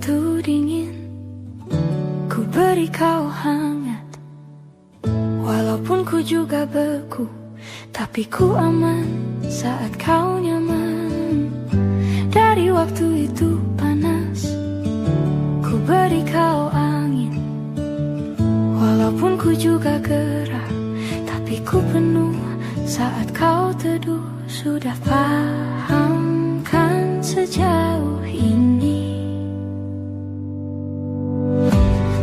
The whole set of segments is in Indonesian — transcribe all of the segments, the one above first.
begitu dingin, ku beri kau hangat. Walaupun ku juga beku, tapi ku aman saat kau nyaman. Dari waktu itu panas, ku beri kau angin. Walaupun ku juga gerah, tapi ku penuh saat kau teduh. Sudah paham kan sejauh ini?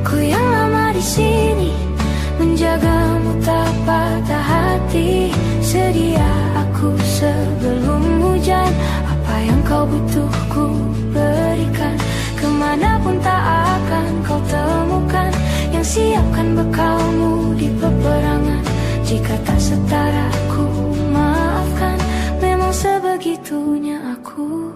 Ku yang lama di sini, menjagamu tak patah hati. Sedia aku sebelum hujan, apa yang kau butuh ku berikan. Kemanapun tak akan kau temukan yang siapkan bekalmu di peperangan. Jika tak setara ku maafkan, memang sebegitunya aku.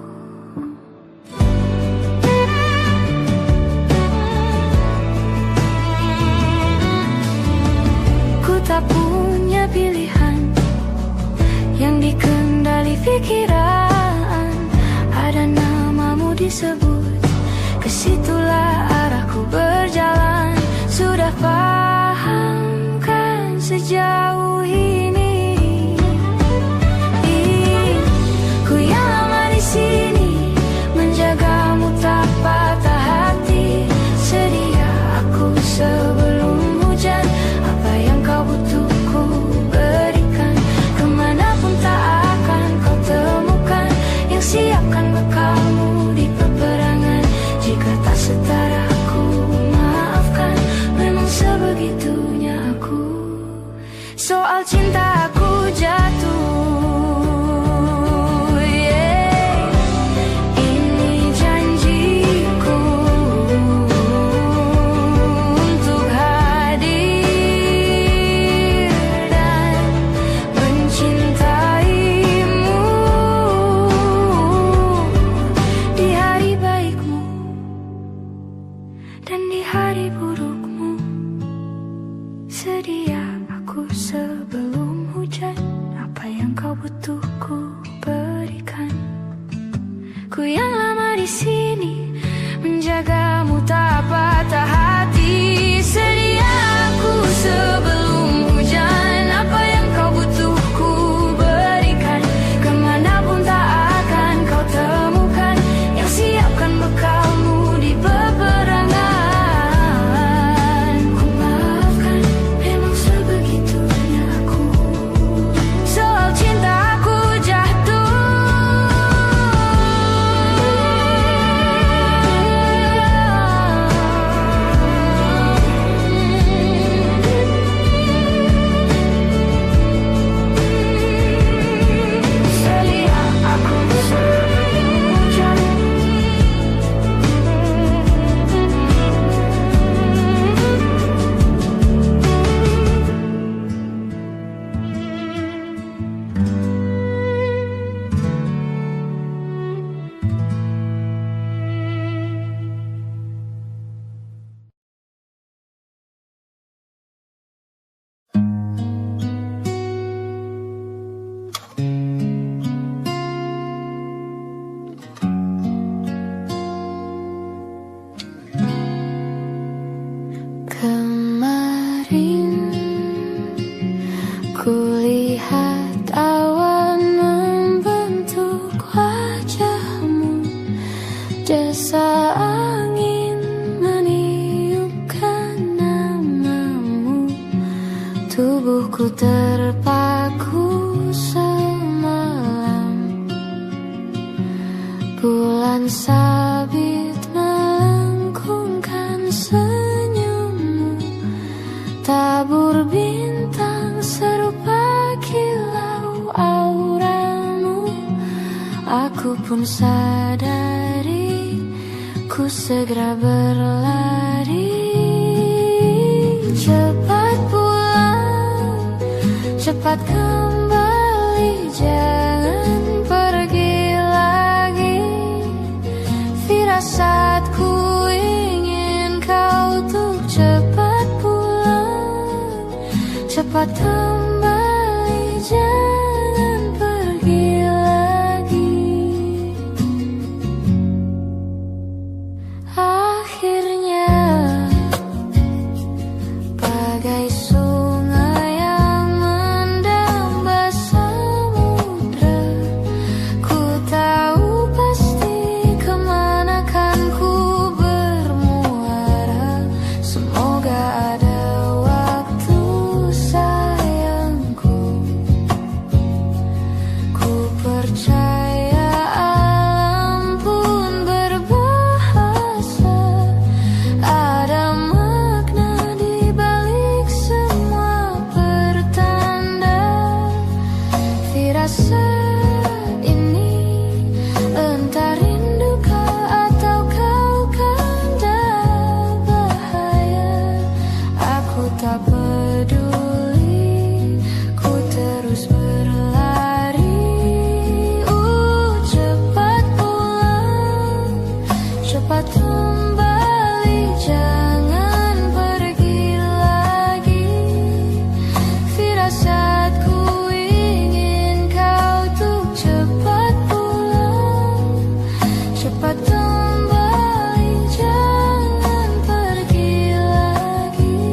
Ku tak punya pilihan yang dikendali pikiran. Ada namamu disebut, kesitulah arahku berjalan. Sudah paham kan sejauh ini? Ku yang lama di sini, menjagamu tak patah hati. Sedia aku sebelum hujan, apa yang kau butuh ku berikan. Kemanapun tak akan kau temukan yang siapkan bekalmu di peperangan. Jika tak setara ku maafkan, memang sebegitunya aku. Soal cinta aku jatuh, yeah. Ini janjiku untuk hadir dan mencintaimu di hari baikmu dan di hari burukmu. Sedia aku sebelum hujan, apa yang kau butuh ku berikan. Ku yang lama di sini, menjagamu tak patah hati. Sedia aku sebelum hujan, apa yang kau butuh ku berikan. Kemanapun tak akan kau temukan yang siapkan bekalmu di peperangan. Ku maafkan, memang sebegitunya aku. Soal cinta aku jatuh, sedia aku sebelum hujan. Kemarin kulihat awan membentuk wajahmu. Jasa angin meniupkan namamu. Tubuhku terpaku semalam. Bulan sabit melengkungkan senyummu. Tabur bintang serupa kilau auramu. Aku pun sadari, ku segera berlari. Cepat pulang, cepat kembali, jangan pergi lagi. Firasatku ingin kau tuh cepat pulang, cepat kembali, jangan pergi lagi. cepat kembali, jangan pergi lagi. Firasatku ingin kau tuh cepat pulang, cepat kembali, jangan pergi lagi.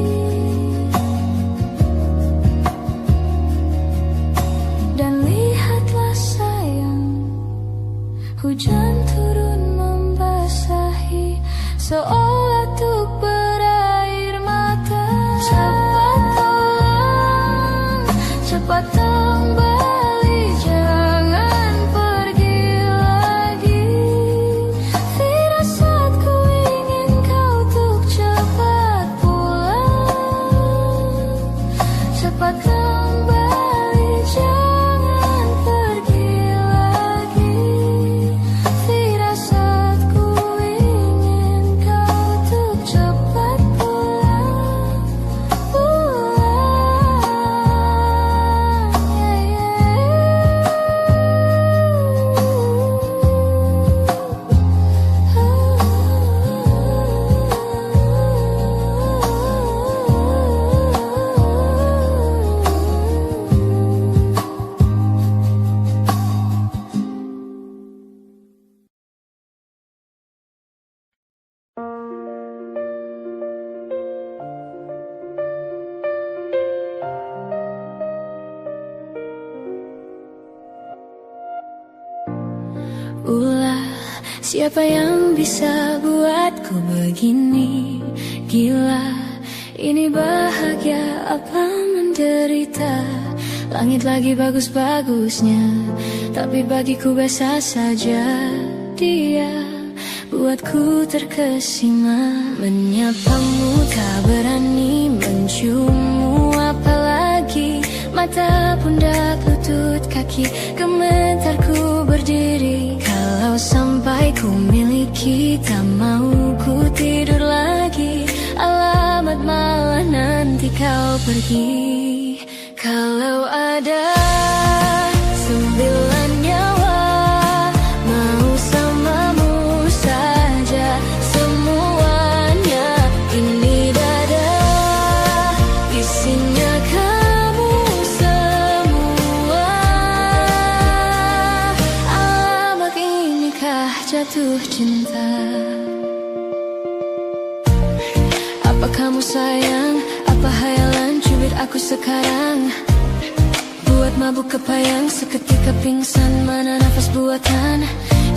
Dan lihatlah sayang, hujan turun membasahi, seolah tuh berair mata. Cepat pulang, cepat kembali, jangan pergi lagi. Firasatku ingin kau tuh cepat pulang, cepat kembali, jangan pergi lagi. Firasatku ingin kau tuh cepat pulang, Ulah, siapa yang bisa buatku begini? Gila, ini bahagia apa menderita? Langit lagi bagus-bagusnya, tapi bagiku biasa saja. Dia buatku terkesima. Menyapamu tak berani, menciummu apalagi. Mata, pundak, lutut, kaki, gemetarku berdiri. Kalau sampai ku miliki, tak mau ku tidur lagi. Alamat malah nanti kau pergi. Kalau ada 9 nyawa, mau samamu saja semuanya. Ini dada, isinya kamu semua. Alamak, inikah jatuh cinta? Apa kamu sayang? Apa hayalan cubit aku sekarang? Buat mabuk kepayang, seketika pingsan, mana nafas buatan.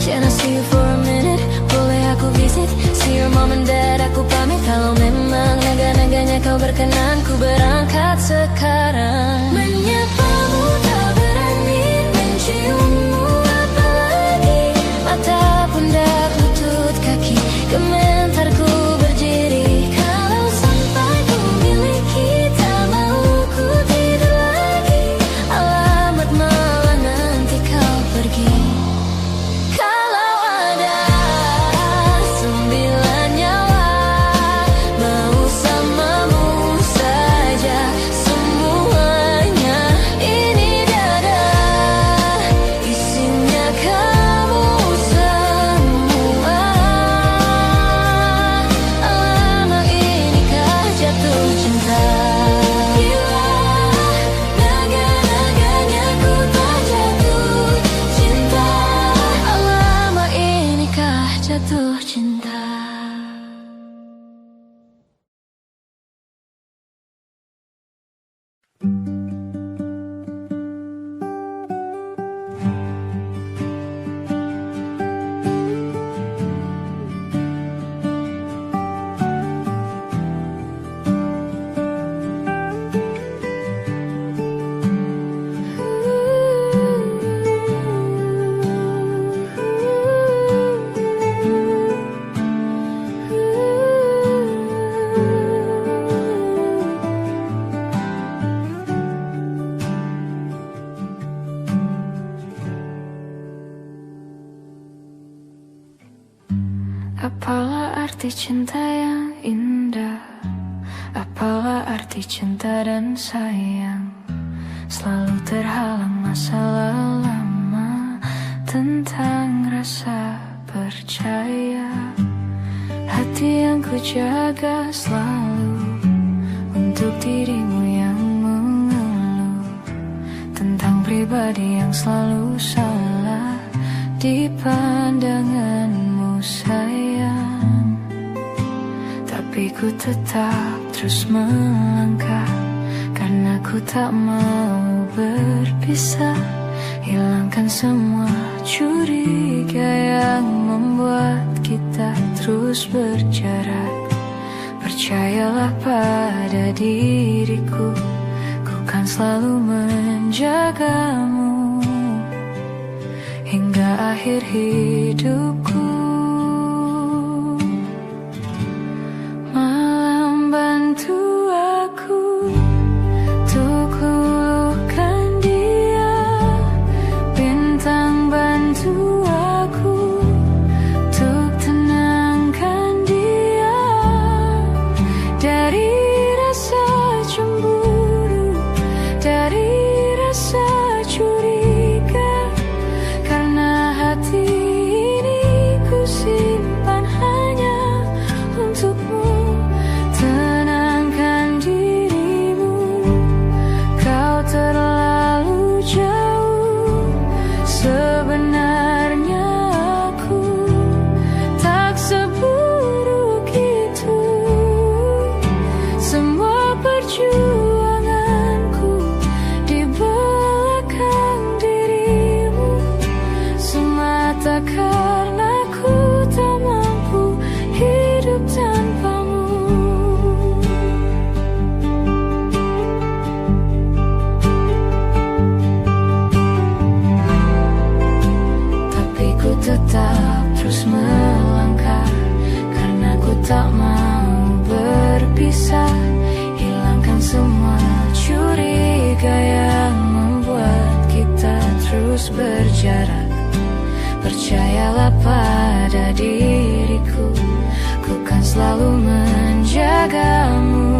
Can I see you for a minute? Boleh aku visit? See your mom and dad, aku pamit. Kalau memang naga-naganya kau berkenan, ku berangkat sekarang. Menyapamu tak berani, menciummu apalagi. Mata, pundak, lutut, kaki, gemetarku berdiri. Kalau sampai ku miliki, tak mau ku tidur lagi. Alamat malah nanti kau pergi. Kalau ada 9 nyawa, mau samamu saja semuanya. Ini dada, isinya kamu semua. Alamak, inikah jatuh cinta? Gila, naga-naganya ku tak jatuh cinta. Alamak, inikah jatuh cinta? Apalah arti cinta yang indah? Apalah arti cinta dan sayang? Selalu terhalang masalah lama tentang rasa percaya. hati yang ku jaga selalu untuk dirimu yang mengeluh tentang pribadi yang selalu salah di pandanganmu sayang. Tapi ku tetap terus melangkah karena ku tak mau berpisah. Hilangkan semua curiga yang membuat kita terus berjarak. Percayalah pada diriku, ku kan selalu menjagamu hingga akhir hidupku. Malam bantu aku untuk luluhkan dia, bintang bantu aku untuk tenangkan dia dari rasa cemburu, dari rasa curiga. Karena hati ini ku simpan hanya untukmu. Tenangkan dirimu, kau terlalu jauh. Sebenarnya aku tak seburuk itu. Semua perjuanganku di belakang dirimu semata karena ku tak mampu hidup tanpamu. Tapi ku tetap terus melangkah karena ku tak mau berpisah. Hilangkan semua curiga yang membuat kita terus berjarak. Percayalah pada diriku, ku kan selalu menjagamu.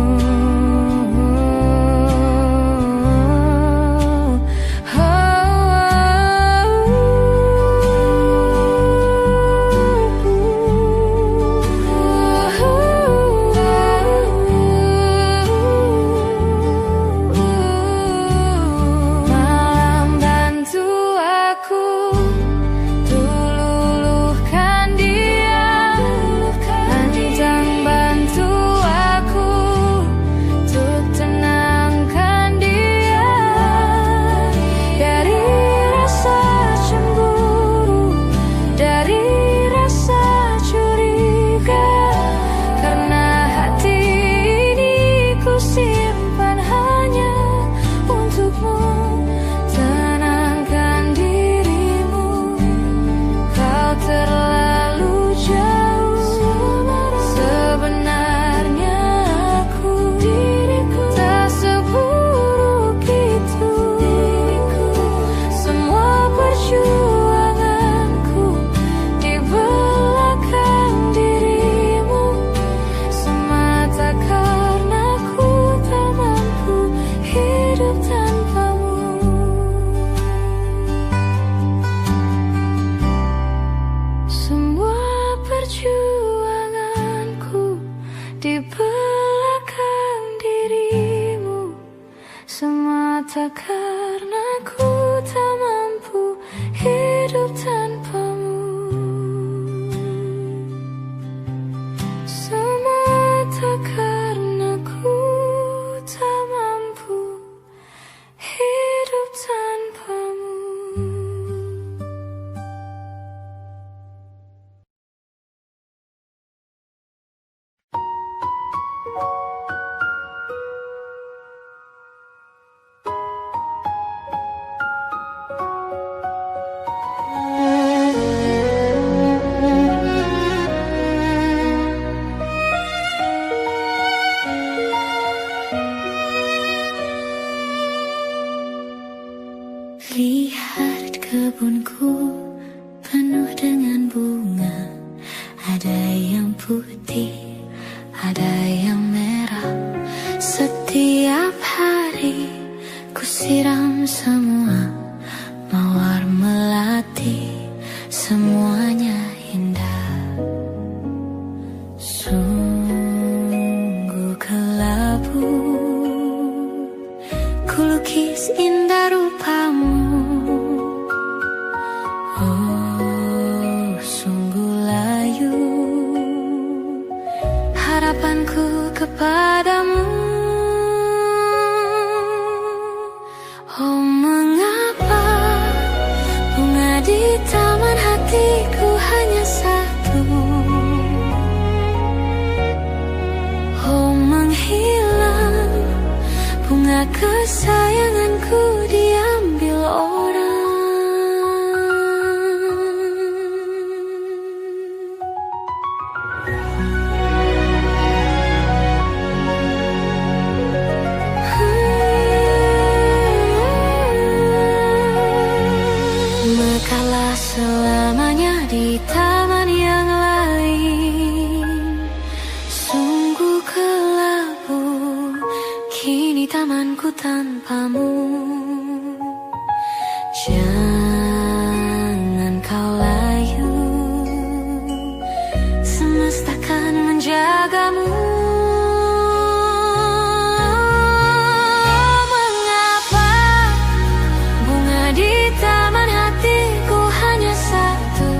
Malam bantu aku luluhkan dia, bintang bantu aku untuk tenangkan dia dari rasa cemburu, dari rasa curiga. Karena hati ini ku simpan hanya untukmu. Tenangkan dirimu, kau terlalu jauh. Sebenarnya aku tak seburuk itu. Semua perjuanganku di belakang dirimu semata karena ku tak mampu hidup tanpamu. Semua perjuanganku di belakang dirimu semata karena ku tak mampu hidup tanpamu. Semata karena ku tak mampu hidup tanpamu. Lihat kebunku penuh dengan bunga. Ada yang putih, ada yang merah. Setiap hari ku siram semua mawar melati. Semuanya indah. Sungguh kelabu kulukis indah rupamu. Oh, sungguh layu harapanku kepadamu. Oh, mengapa bunga di taman hatiku hanya satu? Oh, menghilang bunga kesayanganku diambil orang. Mekalah selamanya di taman yang lain. Sungguh kelabu kini tamanku tanpamu. Jangan kau layu, semesta kan menjagamu. Mengapa bunga di taman hatiku hanya satu?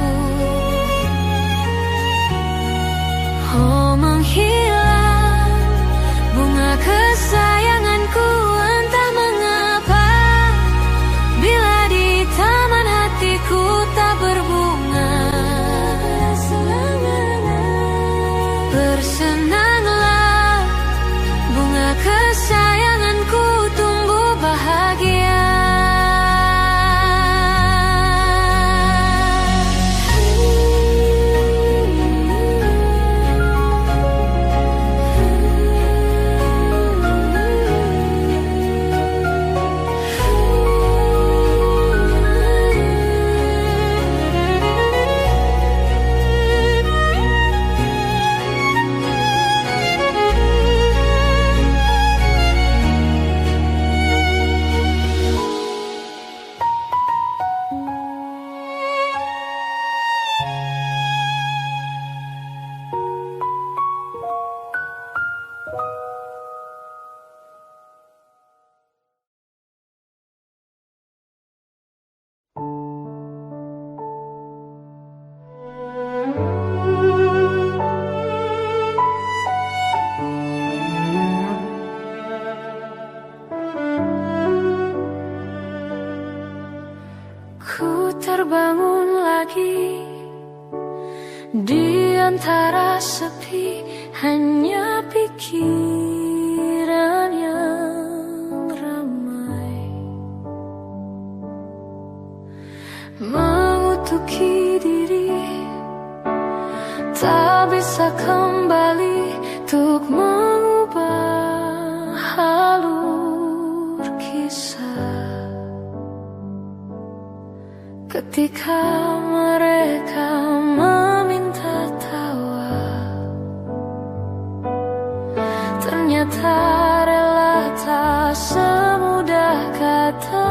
Oh, menghilang bunga kesayanganku, entah mengapa. Bila di taman hatiku tak berbunga, bersenanglah bunga kesayanganku tumbuh bahagia. Ku terbangun lagi di antara sepi, hanya pikiran yang ramai mengutuki diri, tak bisa kembali untuk mengubah alur kisah. Ketika mereka meminta tawa, ternyata rela tak semudah kata.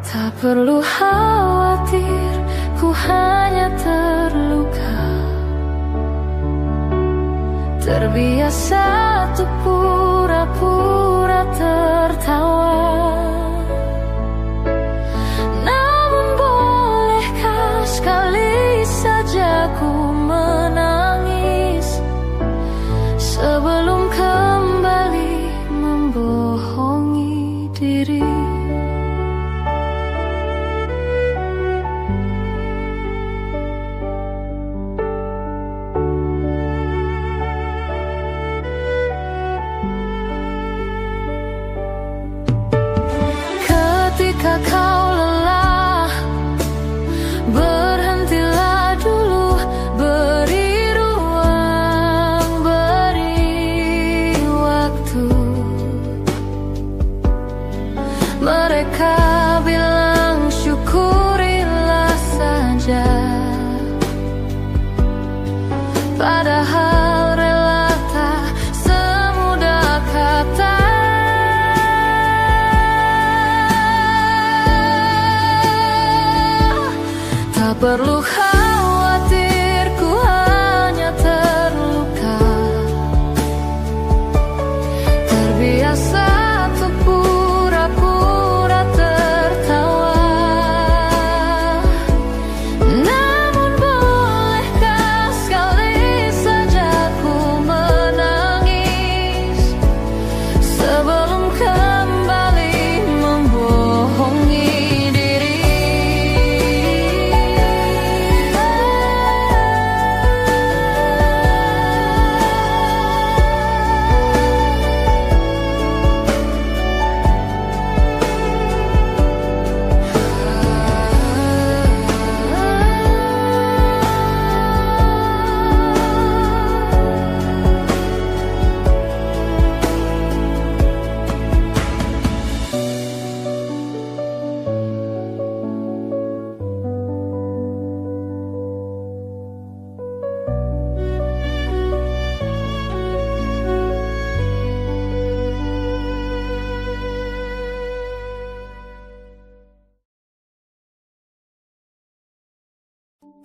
Tak perlu khawatir, ku hanya terluka, terbiasa untuk pura-pura tertawa. Namun bolehkah sekali saja ku menangis sebelum kembali membohongi diri. perlu khawatir, ku hanya terluka. Terbiasa untuk pura-pura tertawa. Namun bolehkah sekali saja ku menangis sebelum kembali membohongi diri.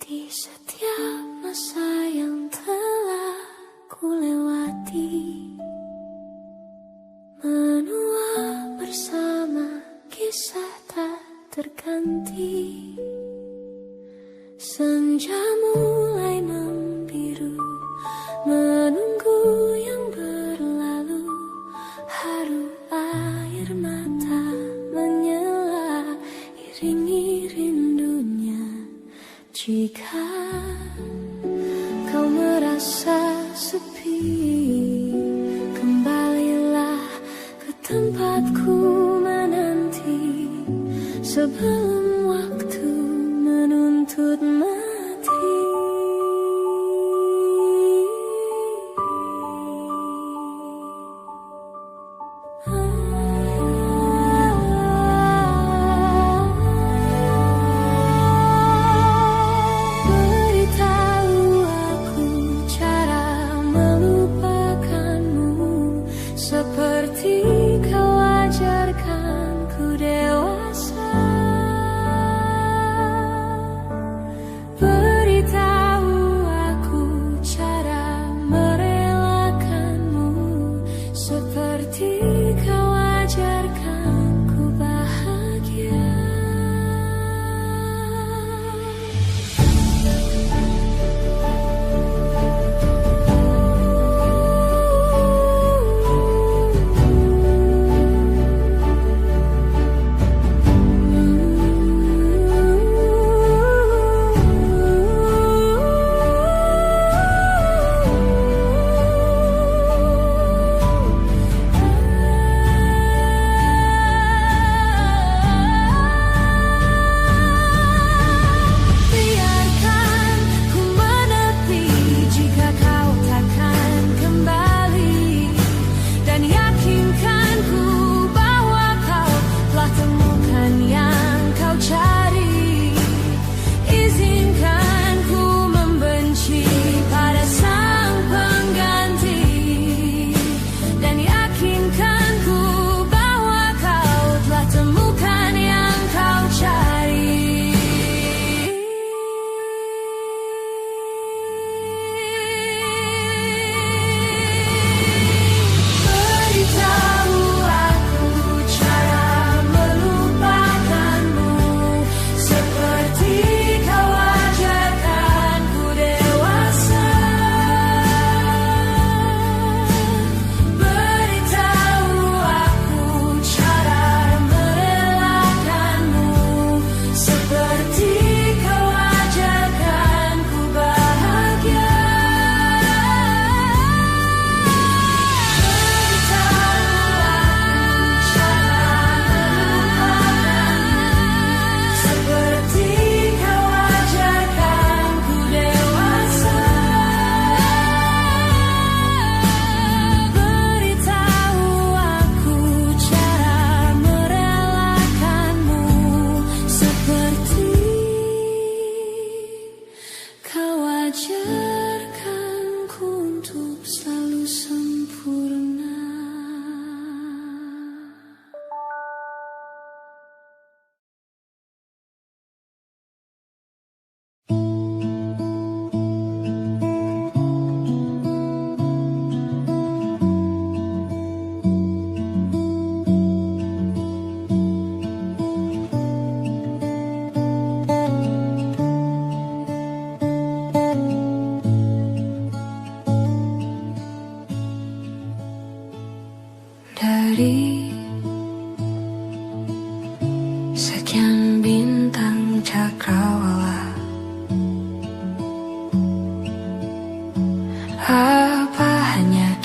Di setiap masa yang telah ku lewati, menua bersama kisah tak terganti. Senja mulai membiru, menunggu yang berlalu. Haru air mata menyela, iringi rindunya. Jika kau merasa sepi, kembalilah ke tempatku menanti sebelum waktu menuntut mati. Beritahu aku cara melupakanmu seperti kau ajarkanku dewasa.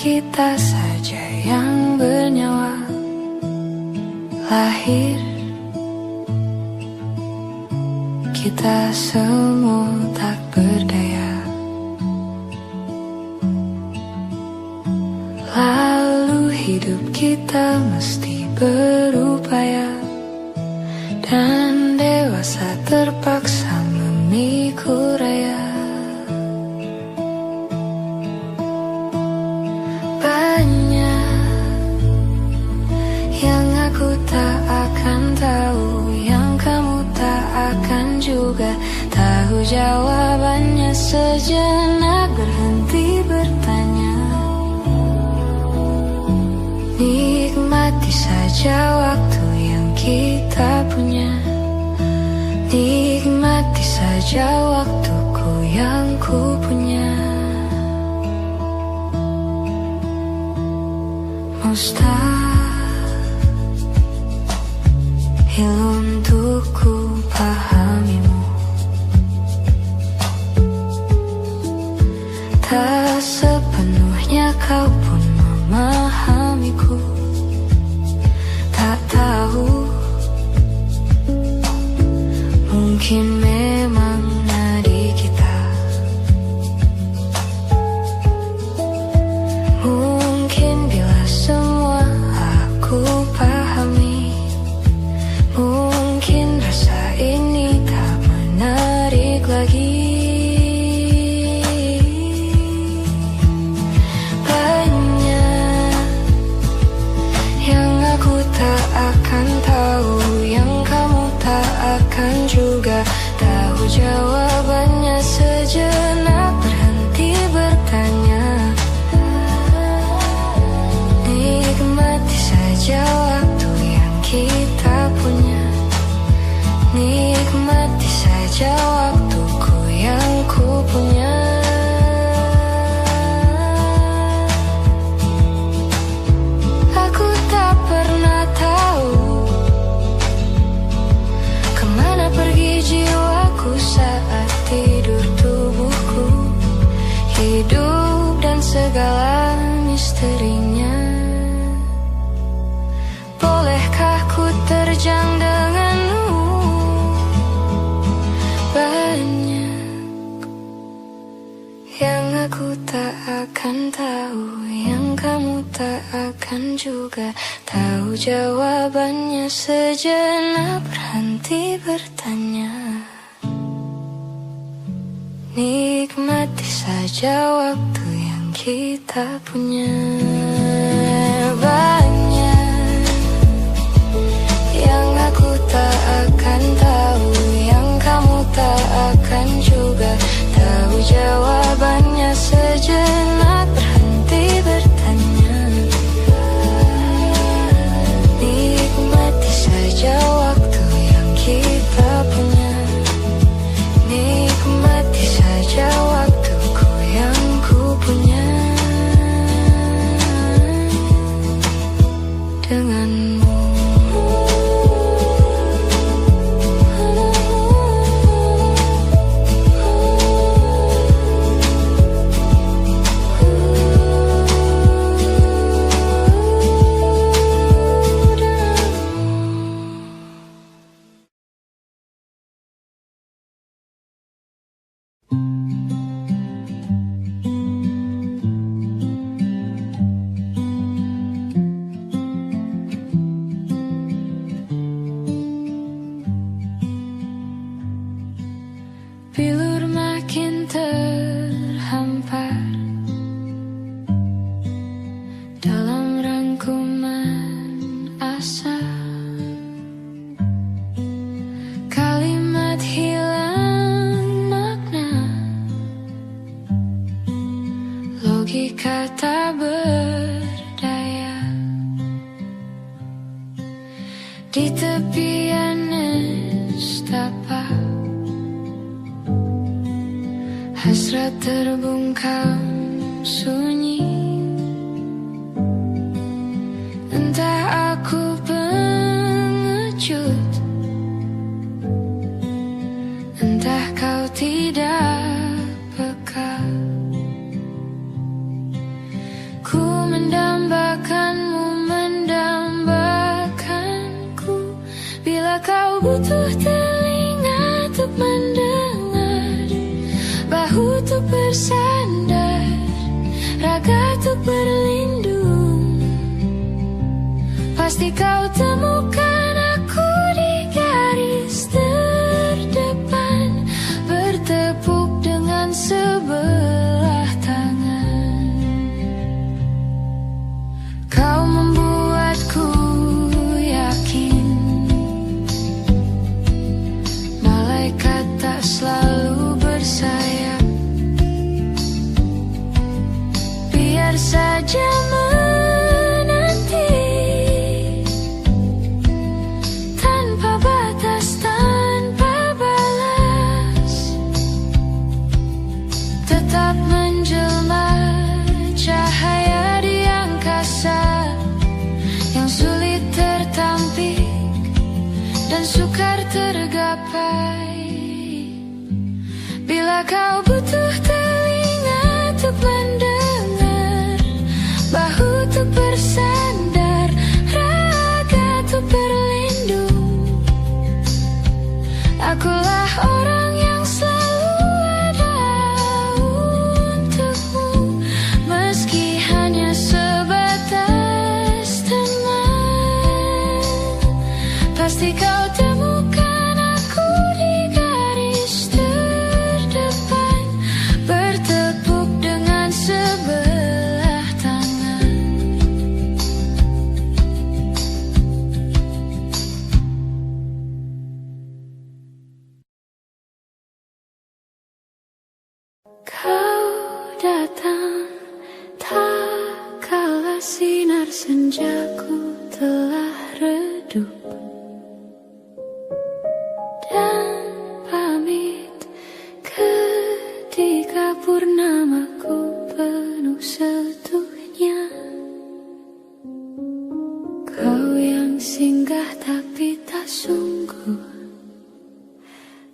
kita saja yang bernyawa. Lahir kita semua tak berdaya. Lalu hidup kita mesti berupaya, dan dewasa terpaksa memikul raya. Banyak yang aku tak akan tahu, yang kamu tak akan juga tahu jawabannya. Sejenak berhenti bertanya, nikmati saja waktu yang kita punya. Nikmati saja waktuku yang ku punya. Mustahil untuk ku pahamimu, tak sepenuhnya kau pun memahamiku. Tak tahu, mungkin memang nadi kita, mungkin bila semua aku pahami, mungkin rasa ini tak menarik lagi. Banyak yang aku tak akan tahu, yang kamu tak akan juga tahu jawabannya. Sejenak berhenti bertanya, nikmati saja waktu yang kita punya. Nikmati saja waktuku yang ku punya. Aku tak pernah tahu kemana pergi jiwaku saat tidur tubuhku. Hidup dan segala misterinya, bolehkah ku terjang denganmu? Banyak yang aku tak akan tahu, yang kamu tak akan juga tahu jawabannya. Sejenak berhenti bertanya, nikmati saja waktu yang kita punya. Banyak yang aku tak akan tahu, yang kamu tak akan juga tahu jawabannya. Sejenak berhenti bertanya, nikmati saja waktu yang kita punya. Nikmati saja waktuku yang ku punya. Denganmu. Bilur makin terhampar dalam rangkuman asa. Kalimat hilang makna, logika tak berdaya. Di tepian nestapa, hasrat terbungkam sunyi. Entah aku pengecut, entah kau tidak peka. Ku butuh telinga untuk mendengar, bahu untuk bersandar, raga untuk berlindung. Pasti kau temukan aku di garis terdepan, bertepuk dengan sebelah tangan. Kau membuatku yakin malaikat tak selalu bersayap. Biar saja menanti tanpa batas, tanpa balas, tetap menjelma cahaya di angkasa yang sulit tertampik dan sukar tergapai. Bila kau butuh telinga untuk mendengar, bahu untuk bersandar, raga untuk berlindung, akulah orang yang selalu ada untukmu, meski hanya sebatas teman. Pasti kau temukan aku di garis terdepan, bertepuk dengan sebelah tangan. Kau datang tak kala sinar senjaku telah redup, dan pamit ketika purnamaku penuh setuhnya. Kau yang singgah tapi tak sungguh,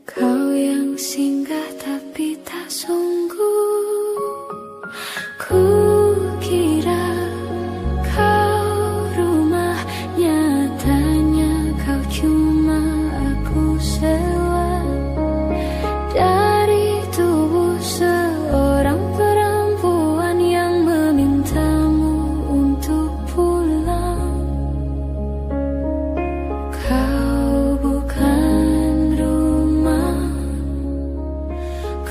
kau yang singgah tapi tak sungguh. Ku kira kau rumah, nyatanya kau cuma aku sewa dari tubuh seorang perempuan yang memintamu untuk pulang. Kau bukan rumah,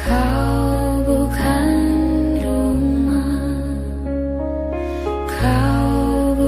kau bukan rumah, kau bukan rumah, kau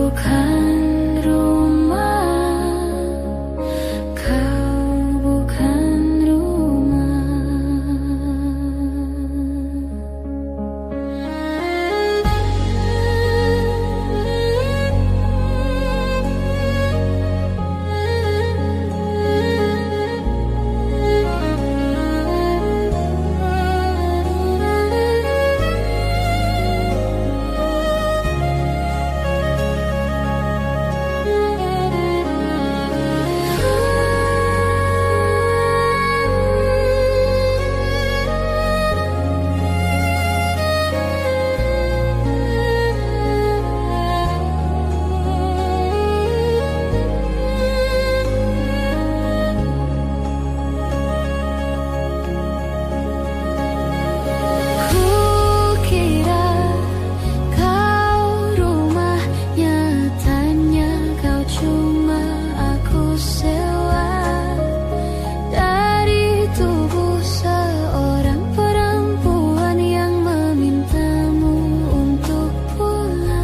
bukan rumah.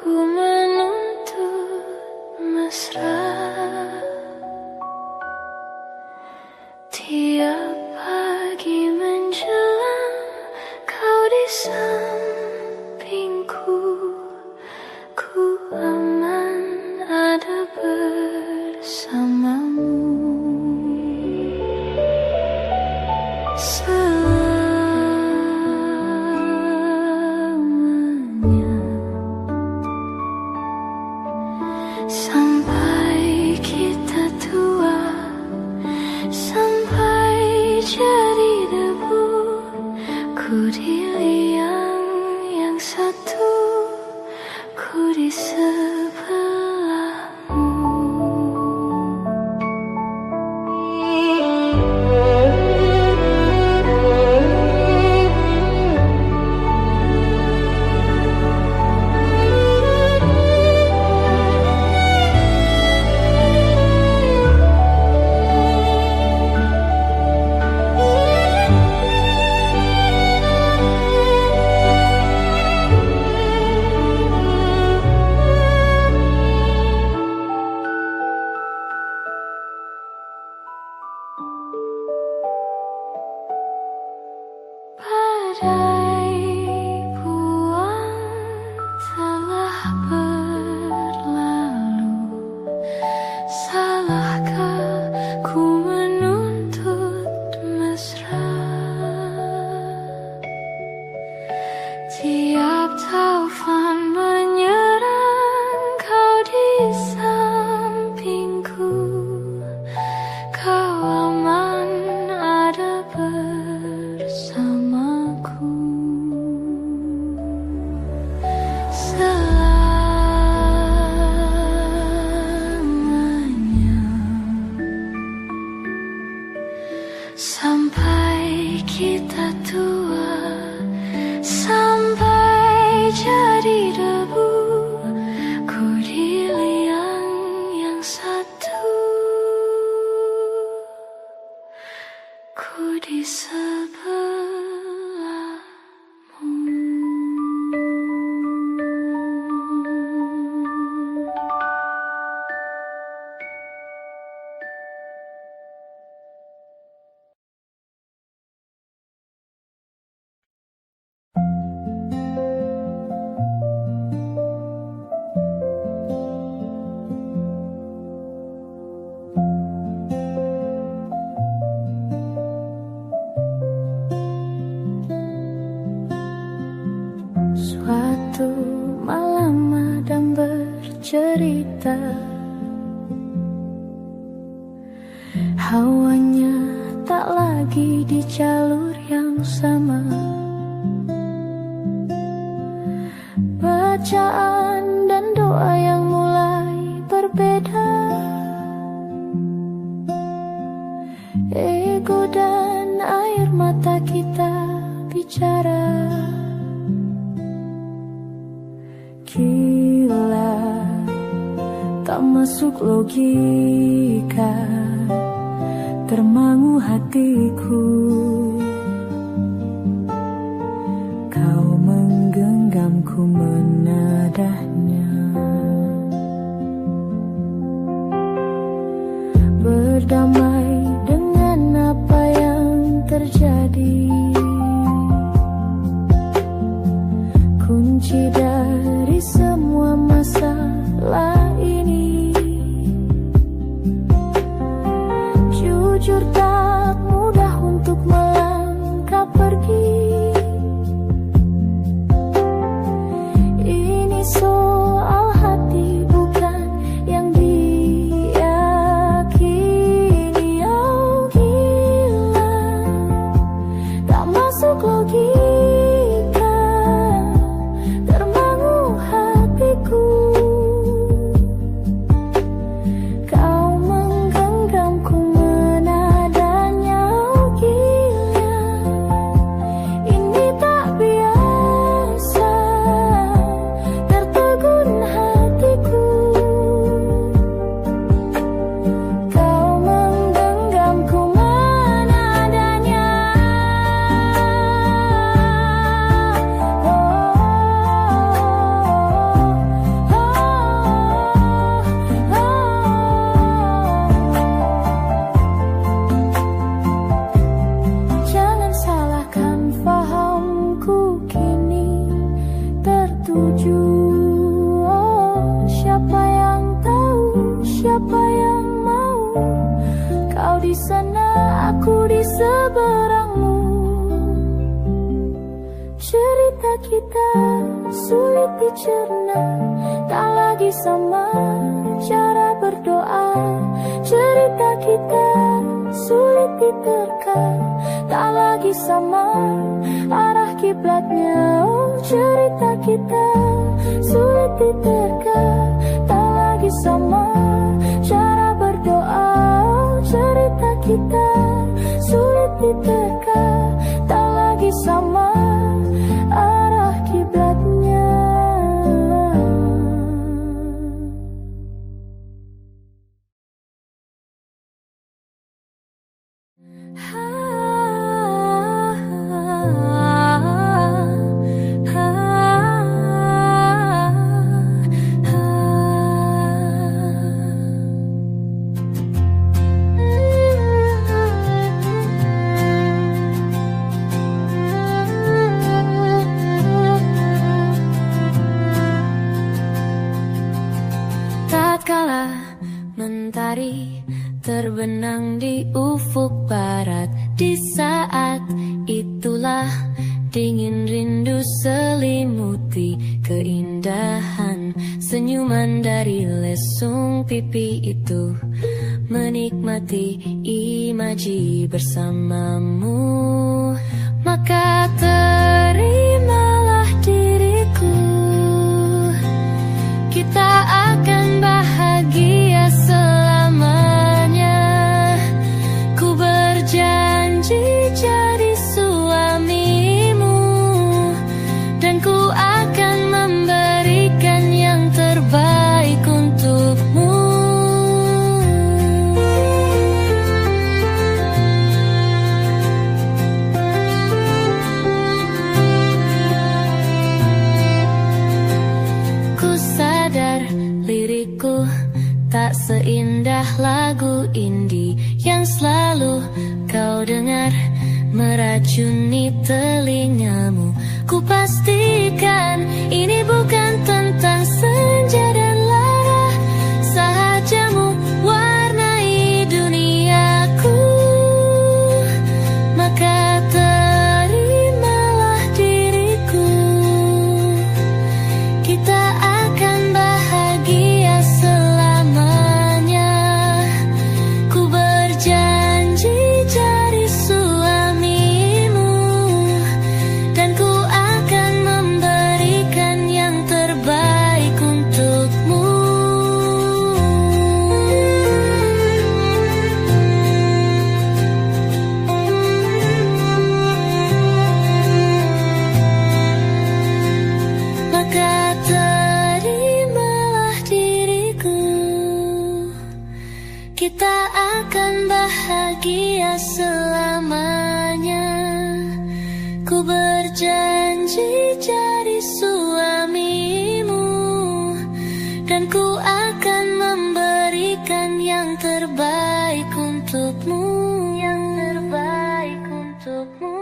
ku menuntut mesra. Tiap pagi menjelang kau di sampingku, ku aman ada bersamamu. Selamanya sampai kita tua, sampai jadi debu, ku di liang yang satu, ku di sebelahmu. Badai buang telah berlalu, salahkah ku menuntut mesra? Tiap taufan menyerang, kau di sampingku, kau aman ada bersamaku. Selamanya sampai kita tua, sampai jadi debu, ku di liang yang satu, ku di sebelahmu. Suatu malam Adam bercerita, hawanya tak lagi di jalur yang sama. Bacaan dan doa yang mulai berbeda, ego dan air mata kita bicara. Gila, tak masuk logika, termangu hatiku. Kau menggenggamku menadahnya, berdamai dengan apa yang terjadi. Kunci dari semua masalah ini, jujur tak mudah untuk melangkah pergi. Ini soal hati bukan yang diyakini. Oh gila, tak masuk logika, termangu hatiku. seberangmu. Cerita kita sulit dicerna, tak lagi sama cara berdoa. Cerita kita sulit diterka, tak lagi sama arah kiblatnya. Oh, cerita kita sulit diterka, tak lagi sama cara berdoa. Oh, cerita kita sulit diterka, tak lagi sama arah kiblatnya. Tatkala mentari terbenang di ufuk barat, di saat itulah dingin rindu selimuti keindahan senyuman dari lesung pipi itu, menikmati imaji bersamamu. Maka terimalah diriku, kita akan bahagia selamanya. Ku berjanji jadi suamimu, dan ku akan memberikan yang terbaik untukmu. Ku sadar lirikku tak seindah lagu indie yang selalu kau dengar meracuni telingamu. Ku pastikan ini bukan tentang senja dan lara, sahajamu warnai duniaku. Maka terimalah diriku, kita akan bahagia selamanya. Ku berjanji jadi suamimu, dan ku akan memberikan yang terbaik untukmu. Maka terimalah diriku, kita akan bahagia selamanya. Ku berjanji jadi suamimu, dan ku akan memberikan yang terbaik untukmu. Yang terbaik untukmu.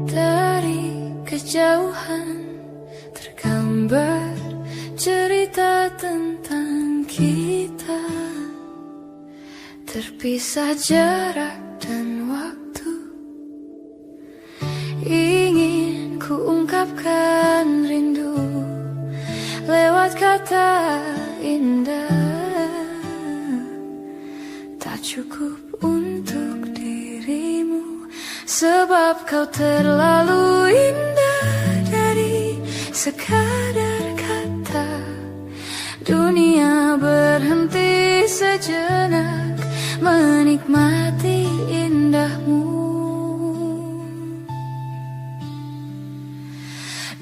Dari kejauhan tergambar cerita tentang kita, terpisah jarak dan waktu. Ingin ku ungkapkan rindu lewat kata indah, tak cukup untuk dirimu, sebab kau terlalu indah dari sekadar kata. Dunia berhenti sejenak menikmati indahmu.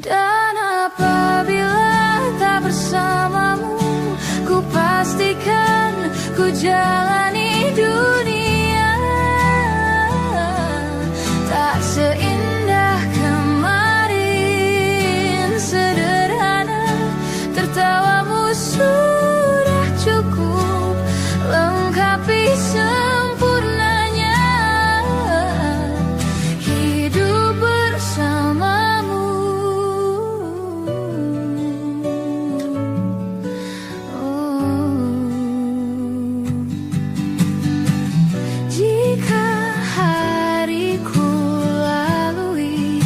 Dan apabila tak bersamamu, ku jalani dunia tak seindah kemarin. Sederhana, tertawamu sudah cukup lengkapi sempurnanya hidup bersamamu. Jika hariku lalui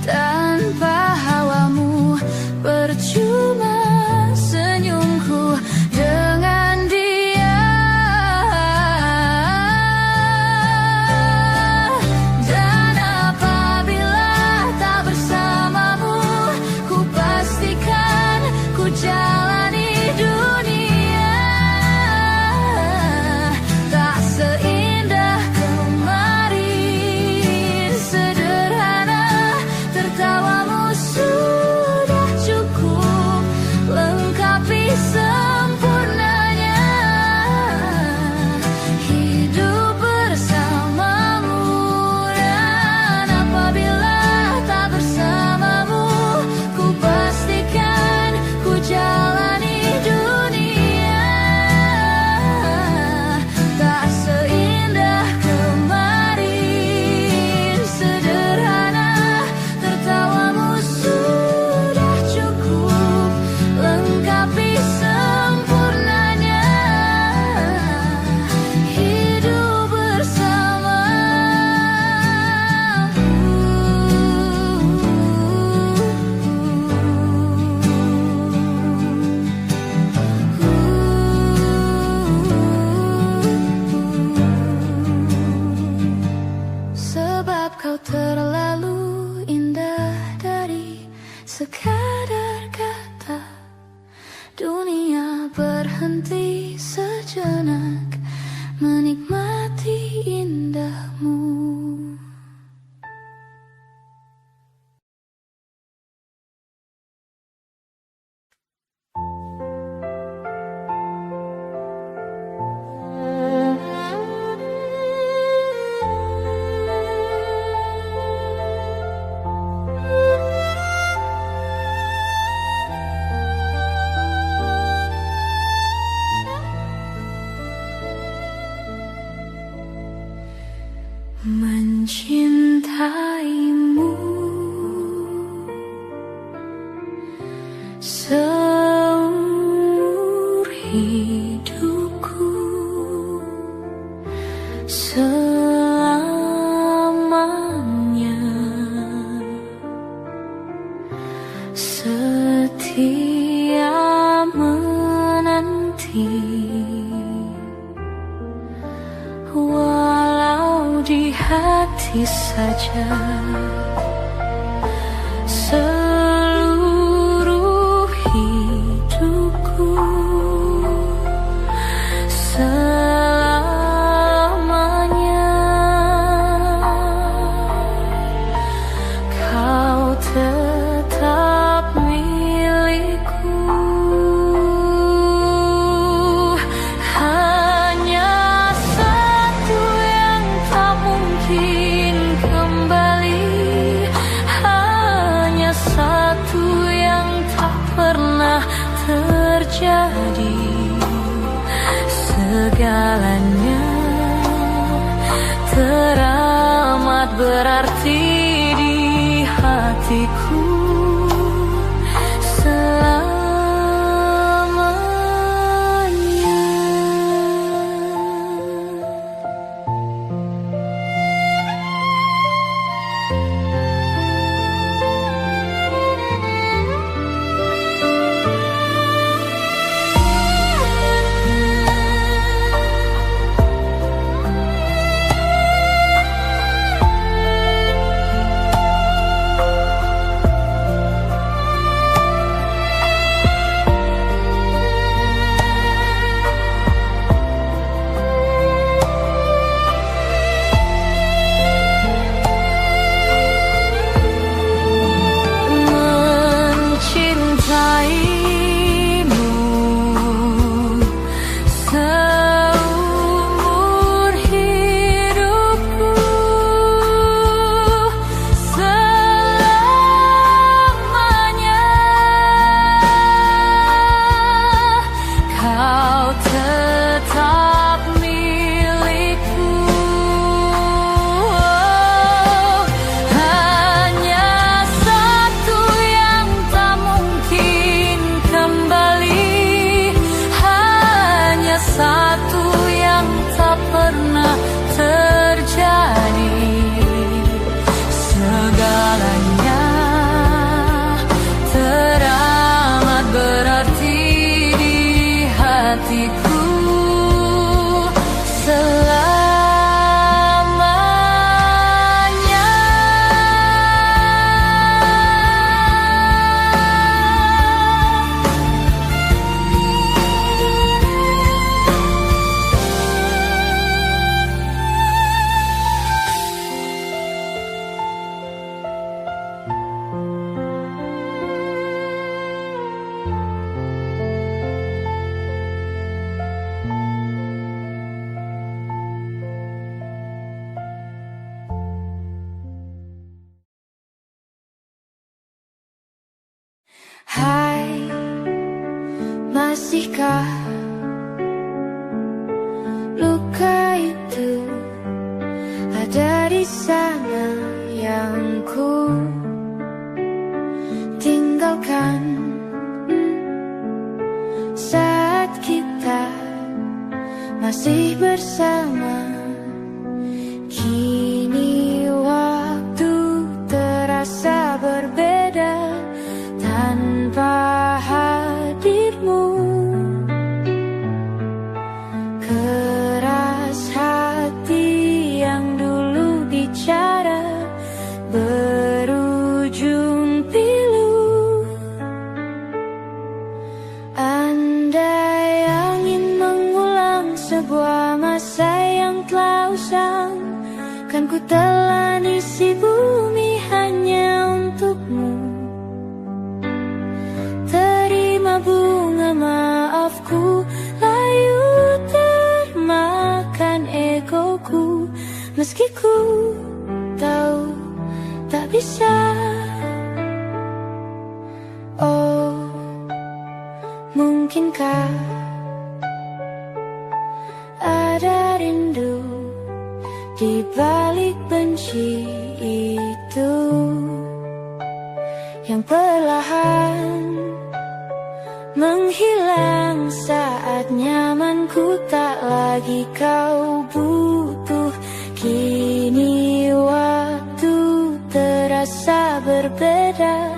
tanpa hawamu, percuma senyumku dengan dia. Dan apabila tak bersamamu, ku pastikan ku jalani dunia tak seindah kemarin. Sederhana, tertawamu sudah cukup lengkapi sempurnanya hidup bersamamu. Dan apabila tak bersamamu, ku pastikan ku jalani dunia tak seindah kemarin. Sederhana, tertawamu sudah cukup lengkapi sempurnanya hidup bersamamu. Sebab kau terlalu indah dari sekadar kata. Dunia berhenti sejenak menikmati indahmu. Mencintaimu seumur hidupku, selamanya setia menanti. Walau di hati saja seluruh hidupku, selamanya kau tetap milikku. Hanya satu yang tak mungkin kembali, hanya satu yang tak pernah terjadi. Segalanya teramat berarti di hatiku selamanya. Hai, masihkah luka itu ada di sana yang ku tinggalkan saat kita masih bersama. Kini waktu terasa berbeda tanpa hadirmu. Keras hati yang dulu bicara berujung pilu. Andai angin mengulang sebuah masa yang telah usang, kan ku telan isi bumi hanya untukmu. Terima bunga maafku, layu termakan egoku, meski ku tahu tak bisa. Oh, mungkinkah ada rindu di balik benci itu yang perlahan menghilang saat nyamanku tak lagi kau butuh. Kini waktu terasa berbeda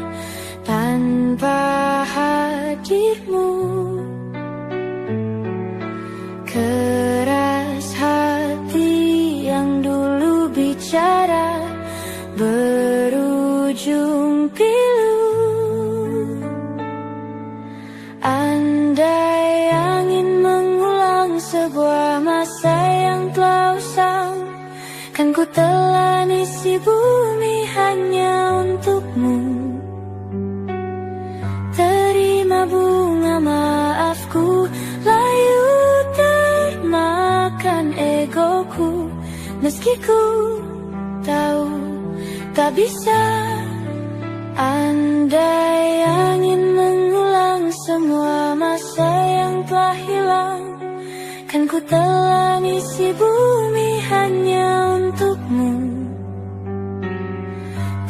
tanpa hadirmu. Keras hati yang dulu bicara berujung pilu. Andai angin mengulang sebuah masa yang telah usang, kan ku telan isi bumi hanya untukmu. Terima bunga maafku, layu termakan egoku, meski ku tahu tak bisa. Andai angin mengulang semua masa yang telah hilang, kan ku telan isi bumi hanya untukmu.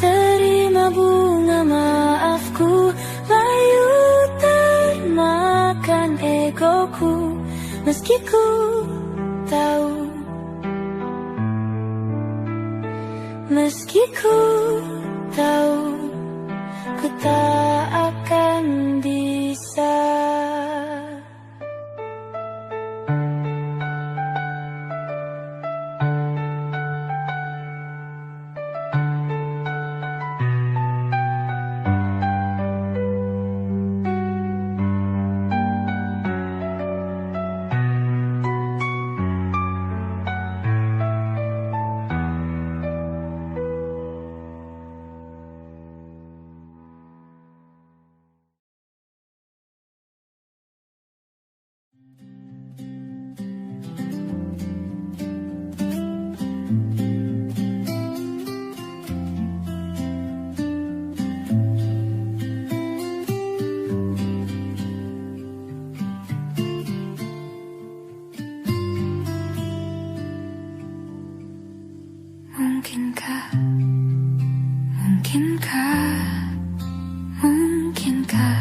Terima bunga maafku, layu termakan egoku, meski ku tahu, meski ku tahu, ku tak akan bisa. Mungkinkah, mungkinkah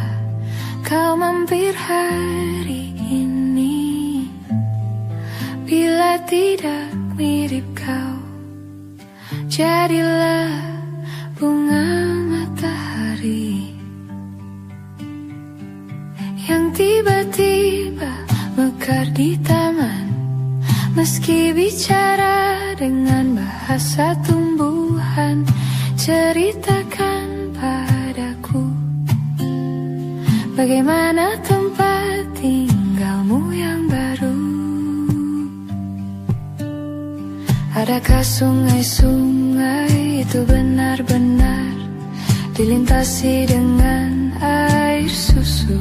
kau mampir hari ini? Bila tidak mirip kau, jadilah bunga matahari yang tiba-tiba mekar di taman. Meski bicara dengan bahasa tumbuhan, ceritakan padaku bagaimana tempat tinggalmu yang baru. Adakah sungai-sungai itu benar-benar dilintasi dengan air susu?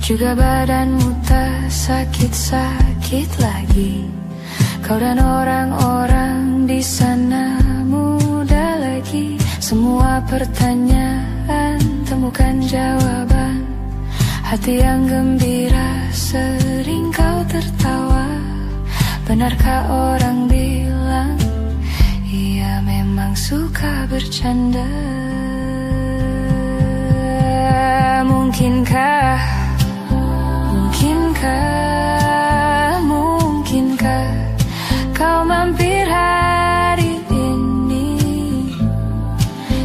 Juga badanmu tak sakit-sakit lagi. Kau dan orang-orang di sana muda lagi. Semua pertanyaan temukan jawaban. Hati yang gembira sering kau tertawa. Benarkah orang bilang ia memang suka bercanda? Mungkinkah kau mampir hari ini?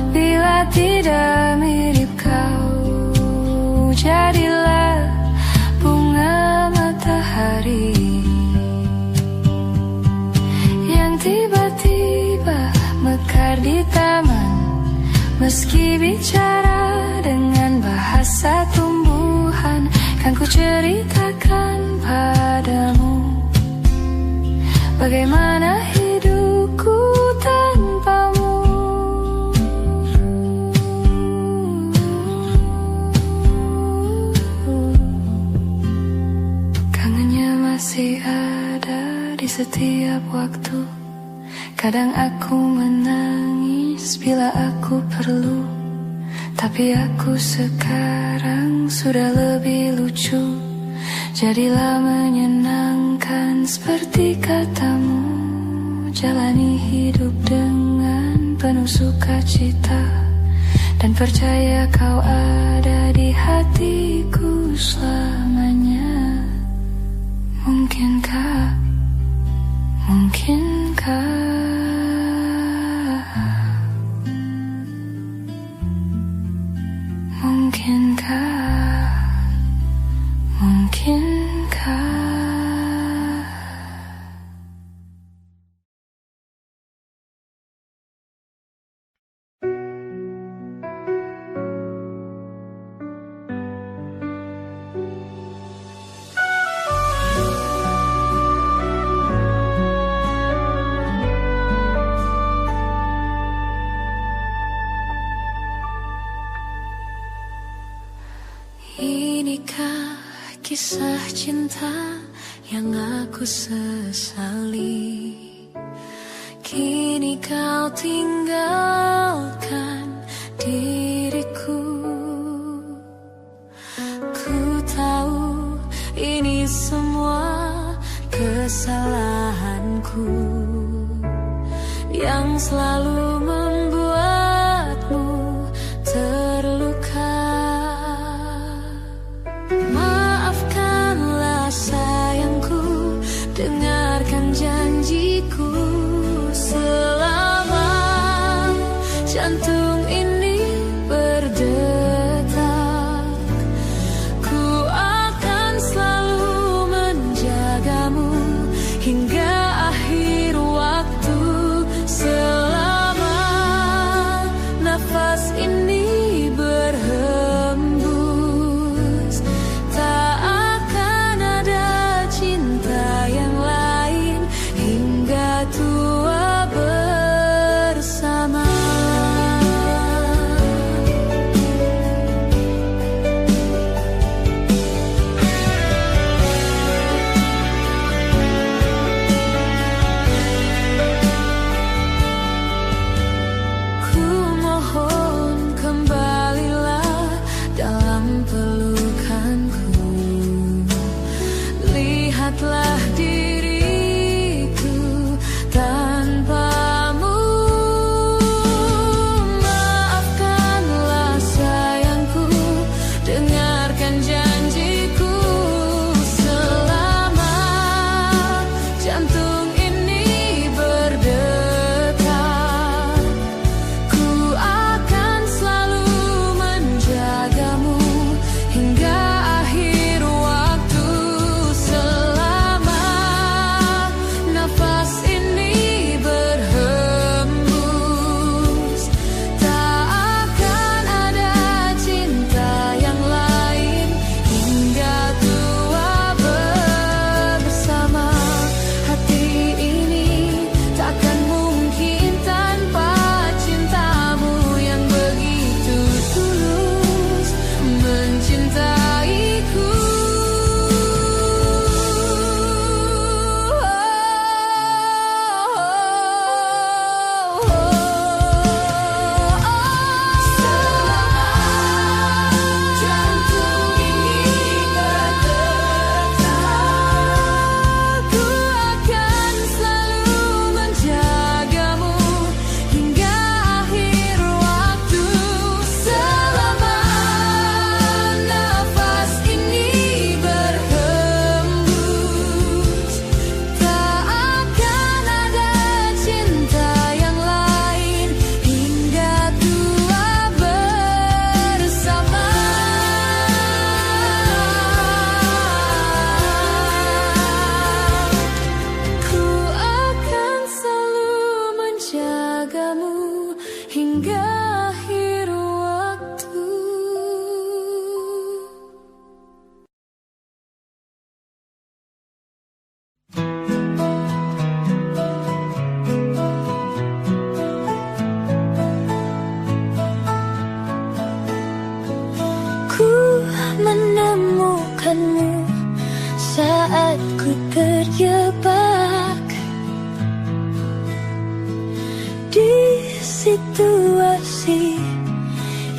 Bila tidak mirip kau, jadilah bunga matahari yang tiba-tiba mekar di taman. Meski bicara dengan bahasa tumbuhan, kan ku ceritakan padamu bagaimana hidupku tanpamu. Kangennya masih ada di setiap waktu. Kadang aku menangis bila aku perlu, tapi aku sekarang sudah lebih lucu. Jadilah menyenangkan seperti katamu. Jalani hidup dengan penuh sukacita, dan percaya kau ada di hatiku selamanya. Mungkinkah Inikah kisah cinta yang aku sesali? Kini kau tinggalkan diriku. Ku tahu ini semua kesalahanku yang selalu membuatmu terluka. Maafkanlah sayangku, dengarkan janjiku. Selama jantung ini berdetak, ku akan selalu menjagamu hingga akhir waktu. Selama nafas ini berhembus, tak akan ada cinta yang lain hingga tua bersama. menemukanmu saat ku terjebak di situasi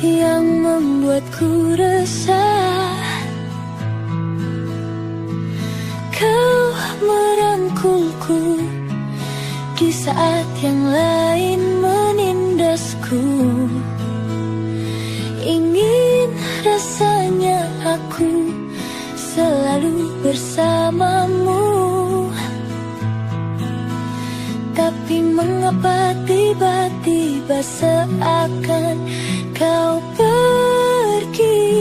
yang membuatku resah. Kau merangkulku di saat yang lain menindasku. Ingin rasanya aku selalu bersamamu, tapi mengapa tiba-tiba seakan kau pergi,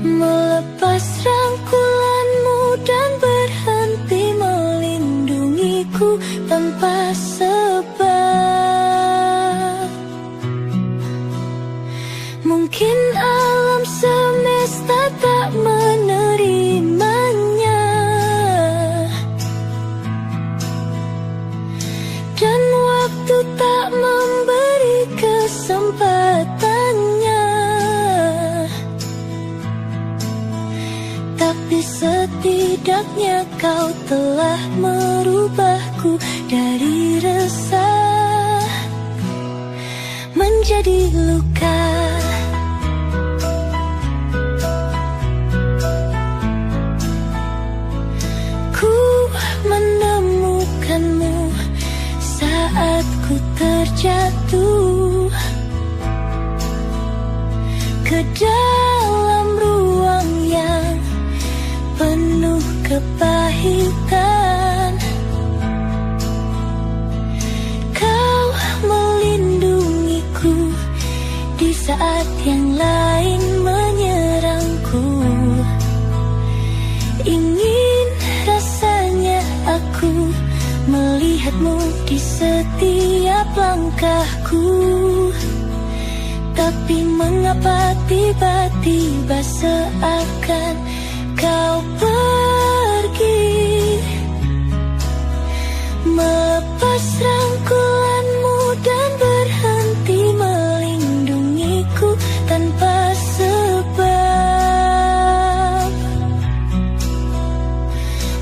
melepas rangkulanmu dan berhenti melindungiku tanpa sebab. Mungkin alam semesta tak menerimanya, dan waktu tak memberi kesempatannya. Tapi setidaknya kau telah merubahku dari resah menjadi luka. Ku menemukanmu saat ku terjatuh ke dalam ruang yang penuh kepahitan. Kau melindungiku di saat yang lain menyerangku. Ingin rasanya aku melihatmu di setiap langkahku, tapi mengapa tiba-tiba seakan kau pergi, melepas rangkulanmu dan berhenti melindungiku tanpa sebab.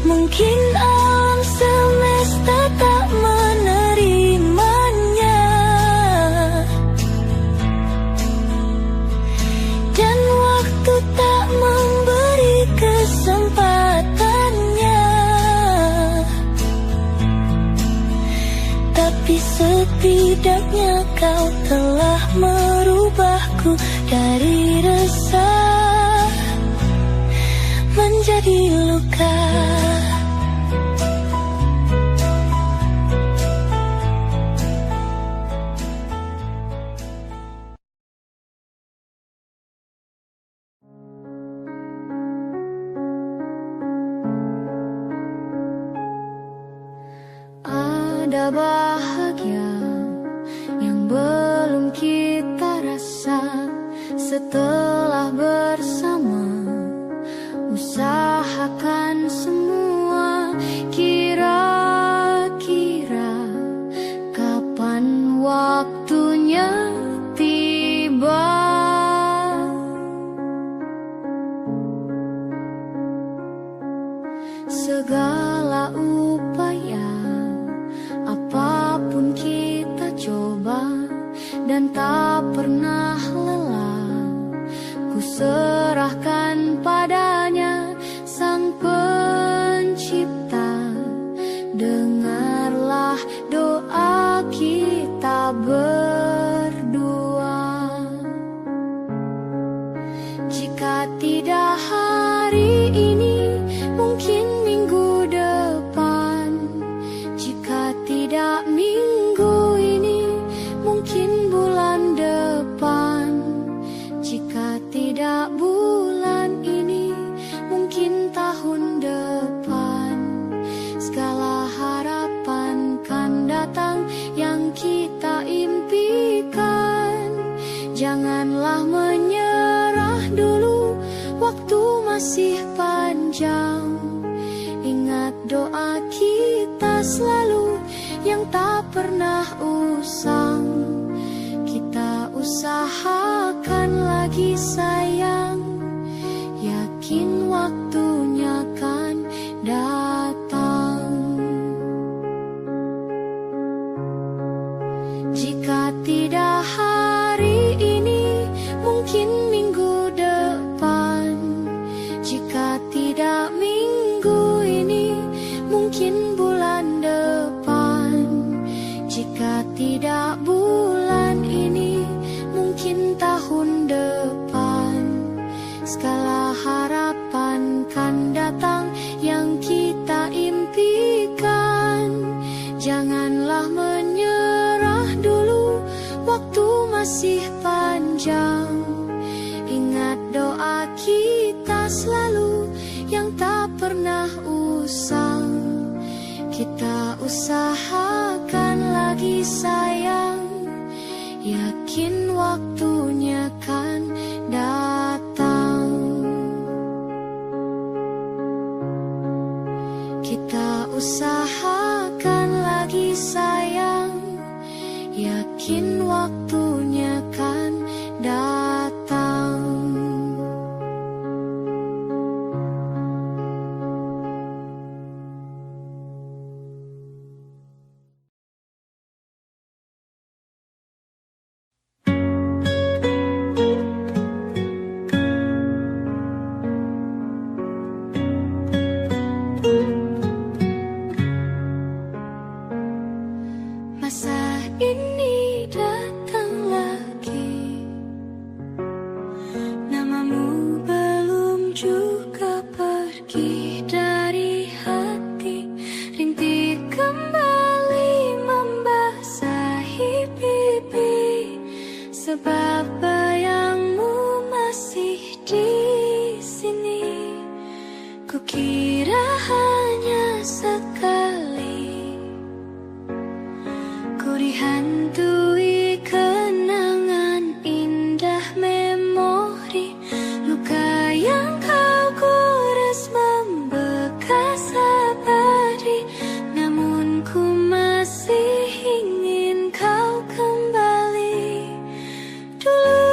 Mungkin alam semesta tak menerimanya, dan waktu tak memberi kesempatannya. Tapi setidaknya kau telah merubahku dari resah menjadi luka. Ada bahagia yang belum kita rasa setelah bersama. Usahakan semua, kira-kira kapan waktunya tiba. Segala upaya apapun kita coba dan tak pernah lelah, ku serahkan padanya Sang Pencipta. Dengarlah doa kita berdua. Jika tidak hari ini, mungkin minggu depan. Jika tidak minggu ini, mungkin bulan depan. Jika tidak bulan ini, mungkin tahun depan. Segala harapan kan datang yang kita impikan. Janganlah menyerah dulu, waktu masih panjang. Ingat doa kita selalu yang tak pernah usang. Kita usahakan lagi sayang, tidak hari ini, mungkin minggu depan. Jika tidak minggu ini, mungkin bulan depan. Jika tidak bulan ini, mungkin tahun depan. Segala harapan kan datang yang kita impikan. Janganlah menyerah dulu, waktu masih panjang. Ingat doa kita selalu yang tak pernah usang. Kita usahakan lagi sayang, yakin waktunya kan datang. Kita usahakan lagi sayang, yakin waktunya kan datang. Masa ini datang lagi, namamu belum juga pergi dari hati. Rintik kembali membasahi pipi, sebab bayangmu masih di sini. Kukira hanya sekali ku dihantui kenangan indah memori. Luka yang kau gores membekas abadi, namun ku masih ingin kau kembali. Dulu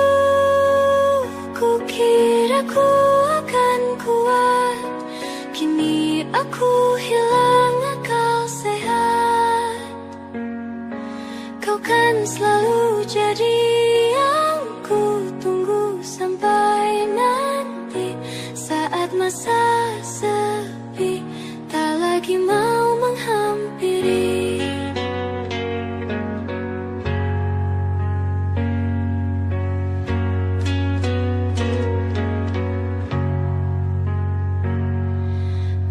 ku kira ku akan kuat, kini aku hilang akal sehat. Kau kan selalu jadi yang ku tunggu sampai nanti. Saat masa sepi tak lagi mau menghampiri.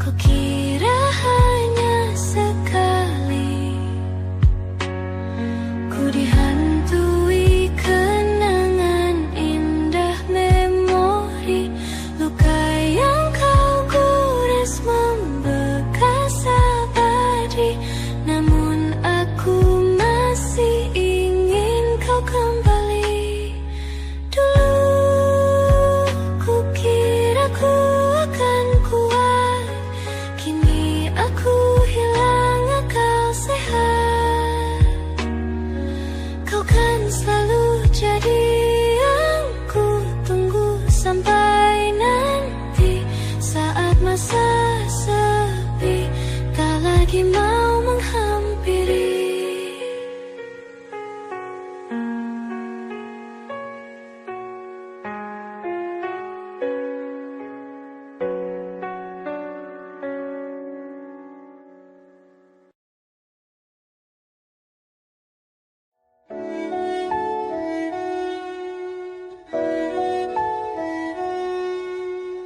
Kukira hanya sekali ku dihantui kenangan indah memori. Luka yang kau gores membekas abadi, namun aku masih ingin kau kembali. Dulu ku kira ku akan kuat, kini aku hilang akal sehat. Kau kan selalu jadi yang ku tunggu sampai nanti. Saat masa sepi tak lagi mau menghampiri.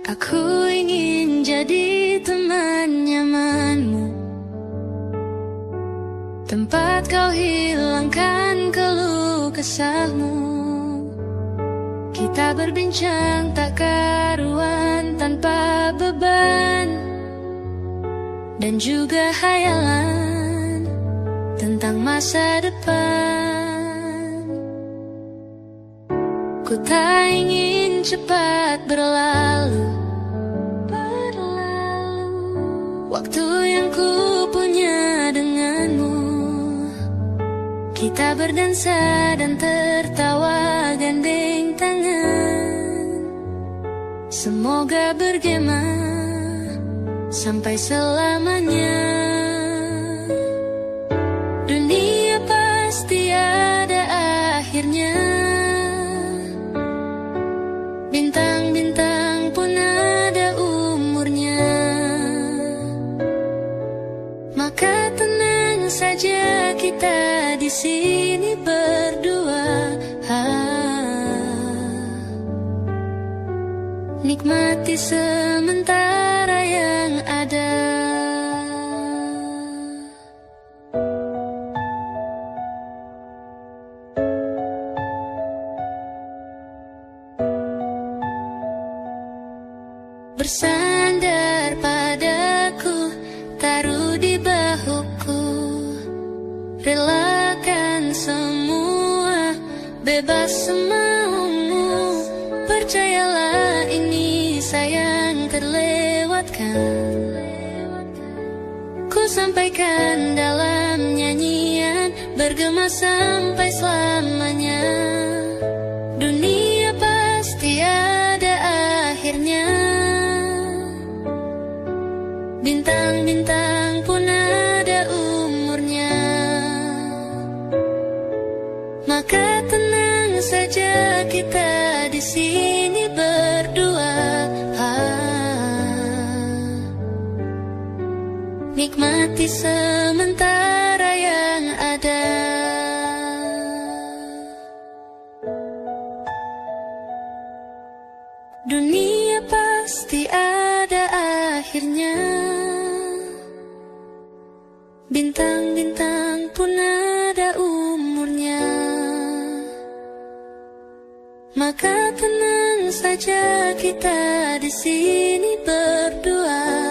Aku ingin jadi teman nyamanmu, tempat kau hilangkan keluh kesahmu. Kita berbincang tak karuan tanpa beban, dan juga hayalan tentang masa depan. Ku tak ingin cepat berlalu waktu yang ku punya denganmu. Kita berdansa dan tertawa gandeng tangan. Semoga bergema sampai selamanya. Dunia pasti ada nikmati sementara yang ada. Bersandar padaku, taruh di bahuku, relakan semua, bebas semaumu. Percayalah ini sayang terlewatkan. Ku sampaikan dalam nyanyian, bergema sampai selamanya. Dunia pasti ada akhirnya. Bintang-bintang pun ada umurnya. Maka tenang saja kita di sini berdua. Nikmati sementara yang ada. Dunia pasti ada akhirnya. Bintang-bintang pun ada umurnya. Maka tenang saja kita di sini berdua.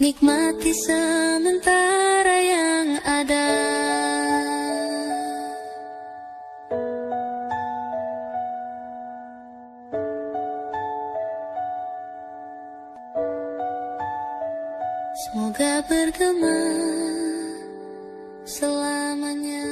Nikmati sementara yang ada. Semoga bergema selamanya.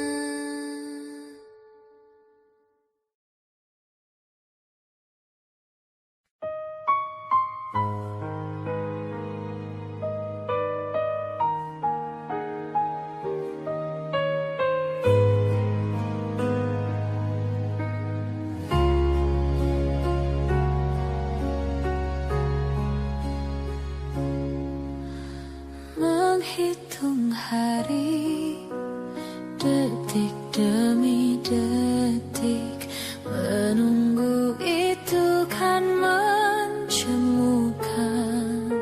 Menghitung hari, detik demi detik, menunggu itu kan menjemukan.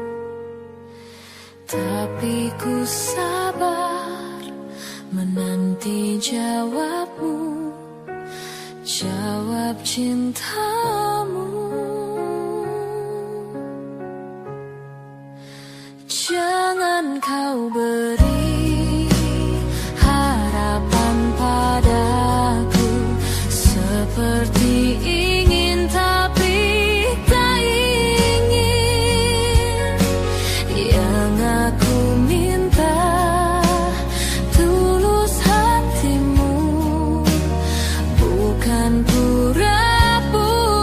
Tapi ku sabar menanti jawabmu, jawab cintamu. Jangan kau beri harapan padaku, seperti ingin tapi tak ingin. Yang aku minta tulus hatimu, bukan pura-pura.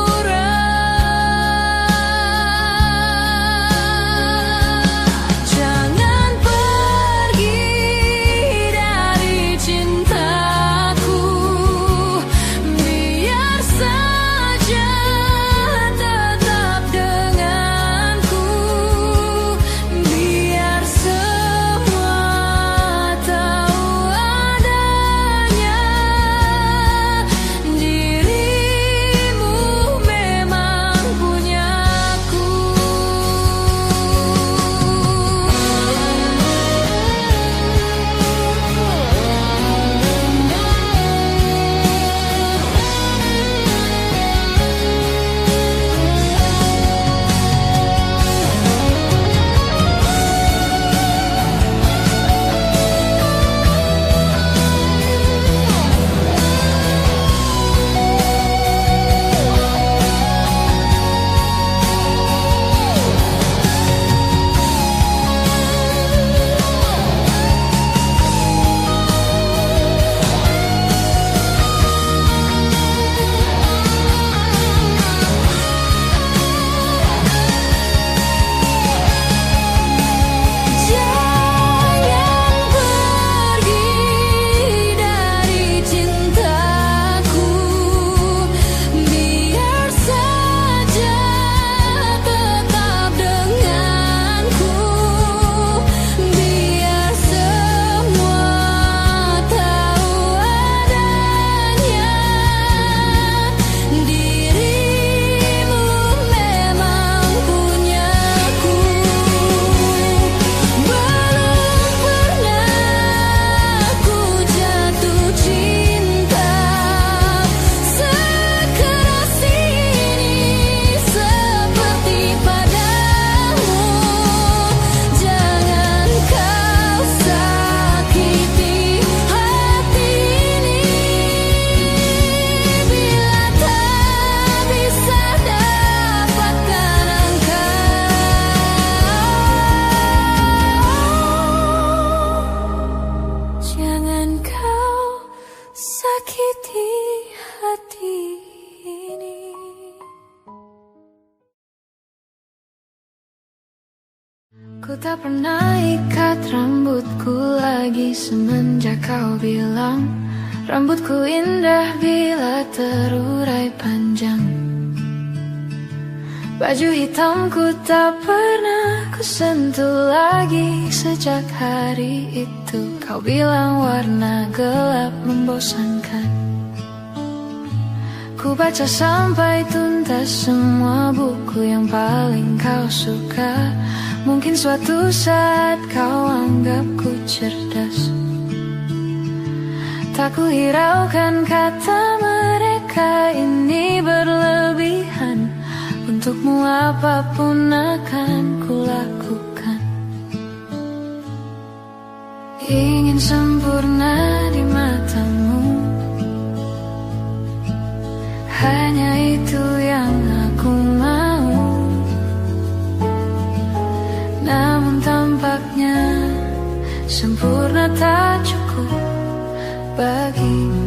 Jangan kau sakiti hati ini. Ku tak pernah ikat rambutku lagi semenjak kau bilang rambutku indah bila terurai panjang. Baju hitamku tak pernah ku sentuh lagi sejak hari itu. Kau bilang warna gelap membosankan. Ku baca sampai tuntas semua buku yang paling kau suka. Mungkin suatu saat kau anggapku cerdas. Tak ku hiraukan kata mereka ini berlebihan. Untukmu apapun akan kulakukan. Ingin sempurna di matamu, hanya itu yang aku mau. Namun tampaknya sempurna tak cukup bagimu.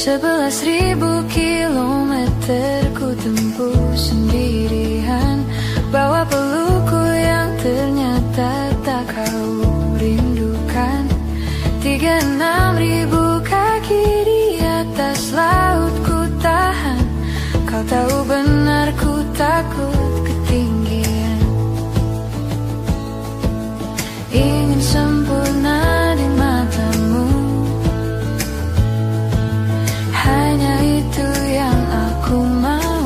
11.000 kilometer ku tempuh sendirian, bawa pelukku yang ternyata tak kau rindukan. 36.000 kaki di atas laut ku tahan. Kau tahu benar ku takut ketinggian. Ingin sempurna di matamu, hanya itu yang aku mau.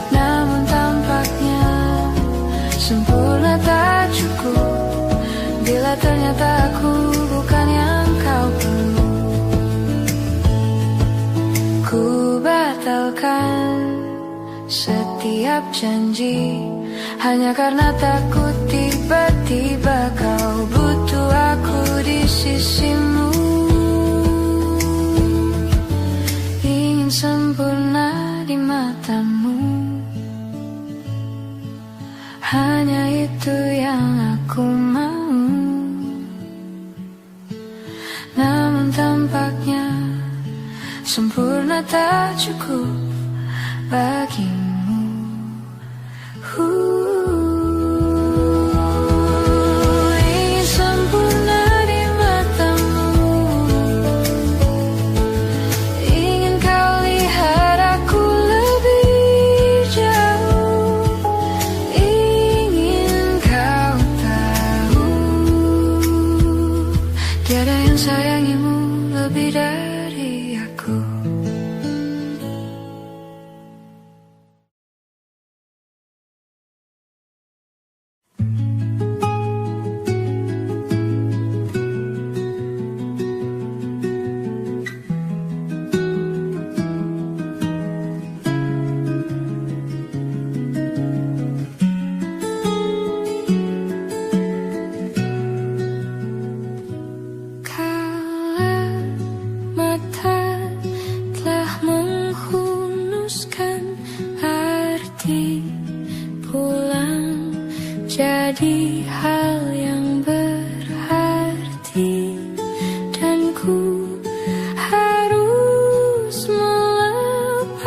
Namun tampaknya sempurna tak cukup bila ternyata aku bukan yang kau perlu. Ku batalkan setiap janji hanya karena takut tiba-tiba kau butuh aku di sisimu. Ingin sempurna di matamu, hanya itu yang aku mau. Namun tampaknya sempurna tak cukup bagimu. Ingin sempurna di matamu, ingin kau lihat aku lebih jauh, ingin kau tahu tiada yang sayangimu lebih dari aku. Jadi hal yang berarti, dan ku harus melepasmu.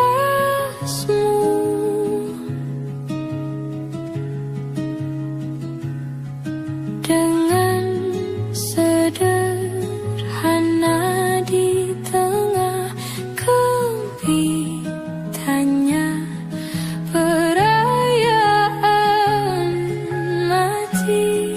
Dengan sederhana di tengah kempitannya perayaan mati.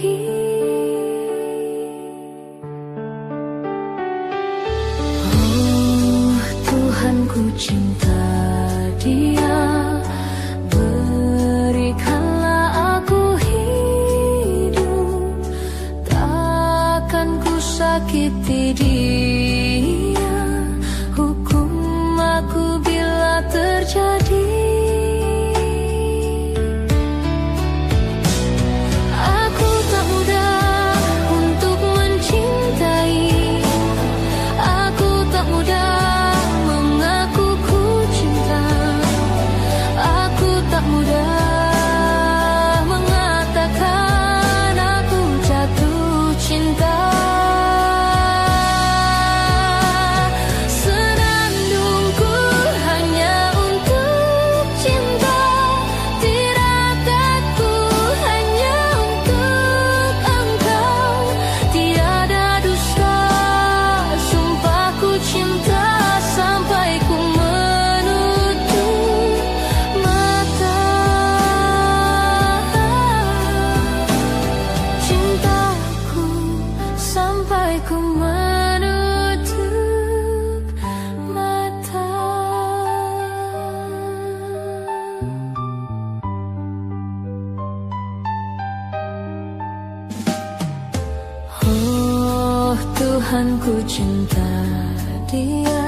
lagi. Oh Tuhan, ku cinta dia, berikanlah aku hidup, takkan ku sakiti dia, hukum aku bila terjadi. Aku tak mudah untuk mencintai, aku tak mudah mengaku ku cinta, aku tak mudah mengatakan aku jatuh cinta. Senandungku hanya untuk cinta, tirakatku hanya untuk engkau, tiada dusta, sumpahku cinta sampai ku menutup mata. Cintaku sampai ku menutup mata. Oh Tuhan, ku cinta dia,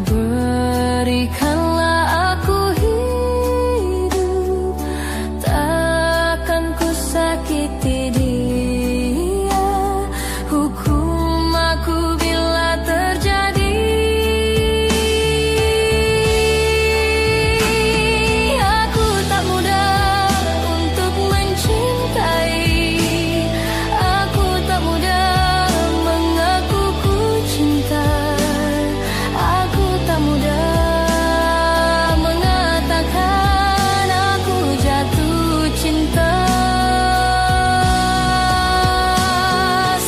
berikanlah aku hidup, takkan ku sakiti dia, hukum aku bila terjadi. Aku tak mudah untuk mencintai, aku tak mudah mengaku ku cinta, aku tak mudah mengatakan aku jatuh cinta.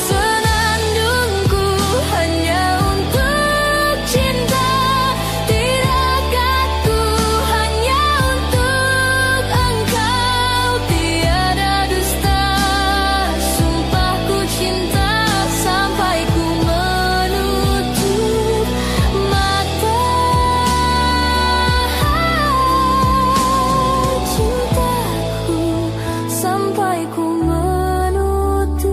Senandungku hanya untuk cinta, tirakatku hanya untuk engkau, tiada dusta, sumpahku cinta sampai ku menutup mata. Cintaku sampai ku menutup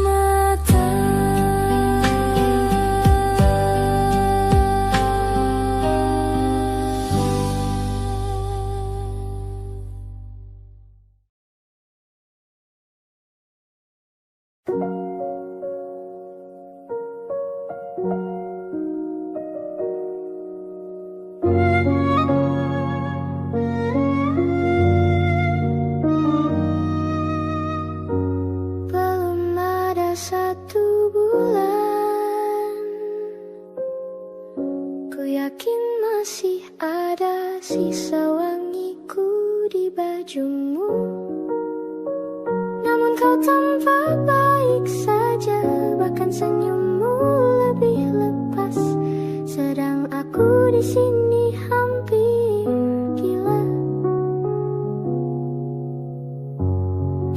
mata. Belum ada 1 bulan, ku yakin masih ada sisa wangiku di bajumu. Namun kau tampak baik saja, bahkan senyummu lebih lepas, sedang aku di sini hampir gila.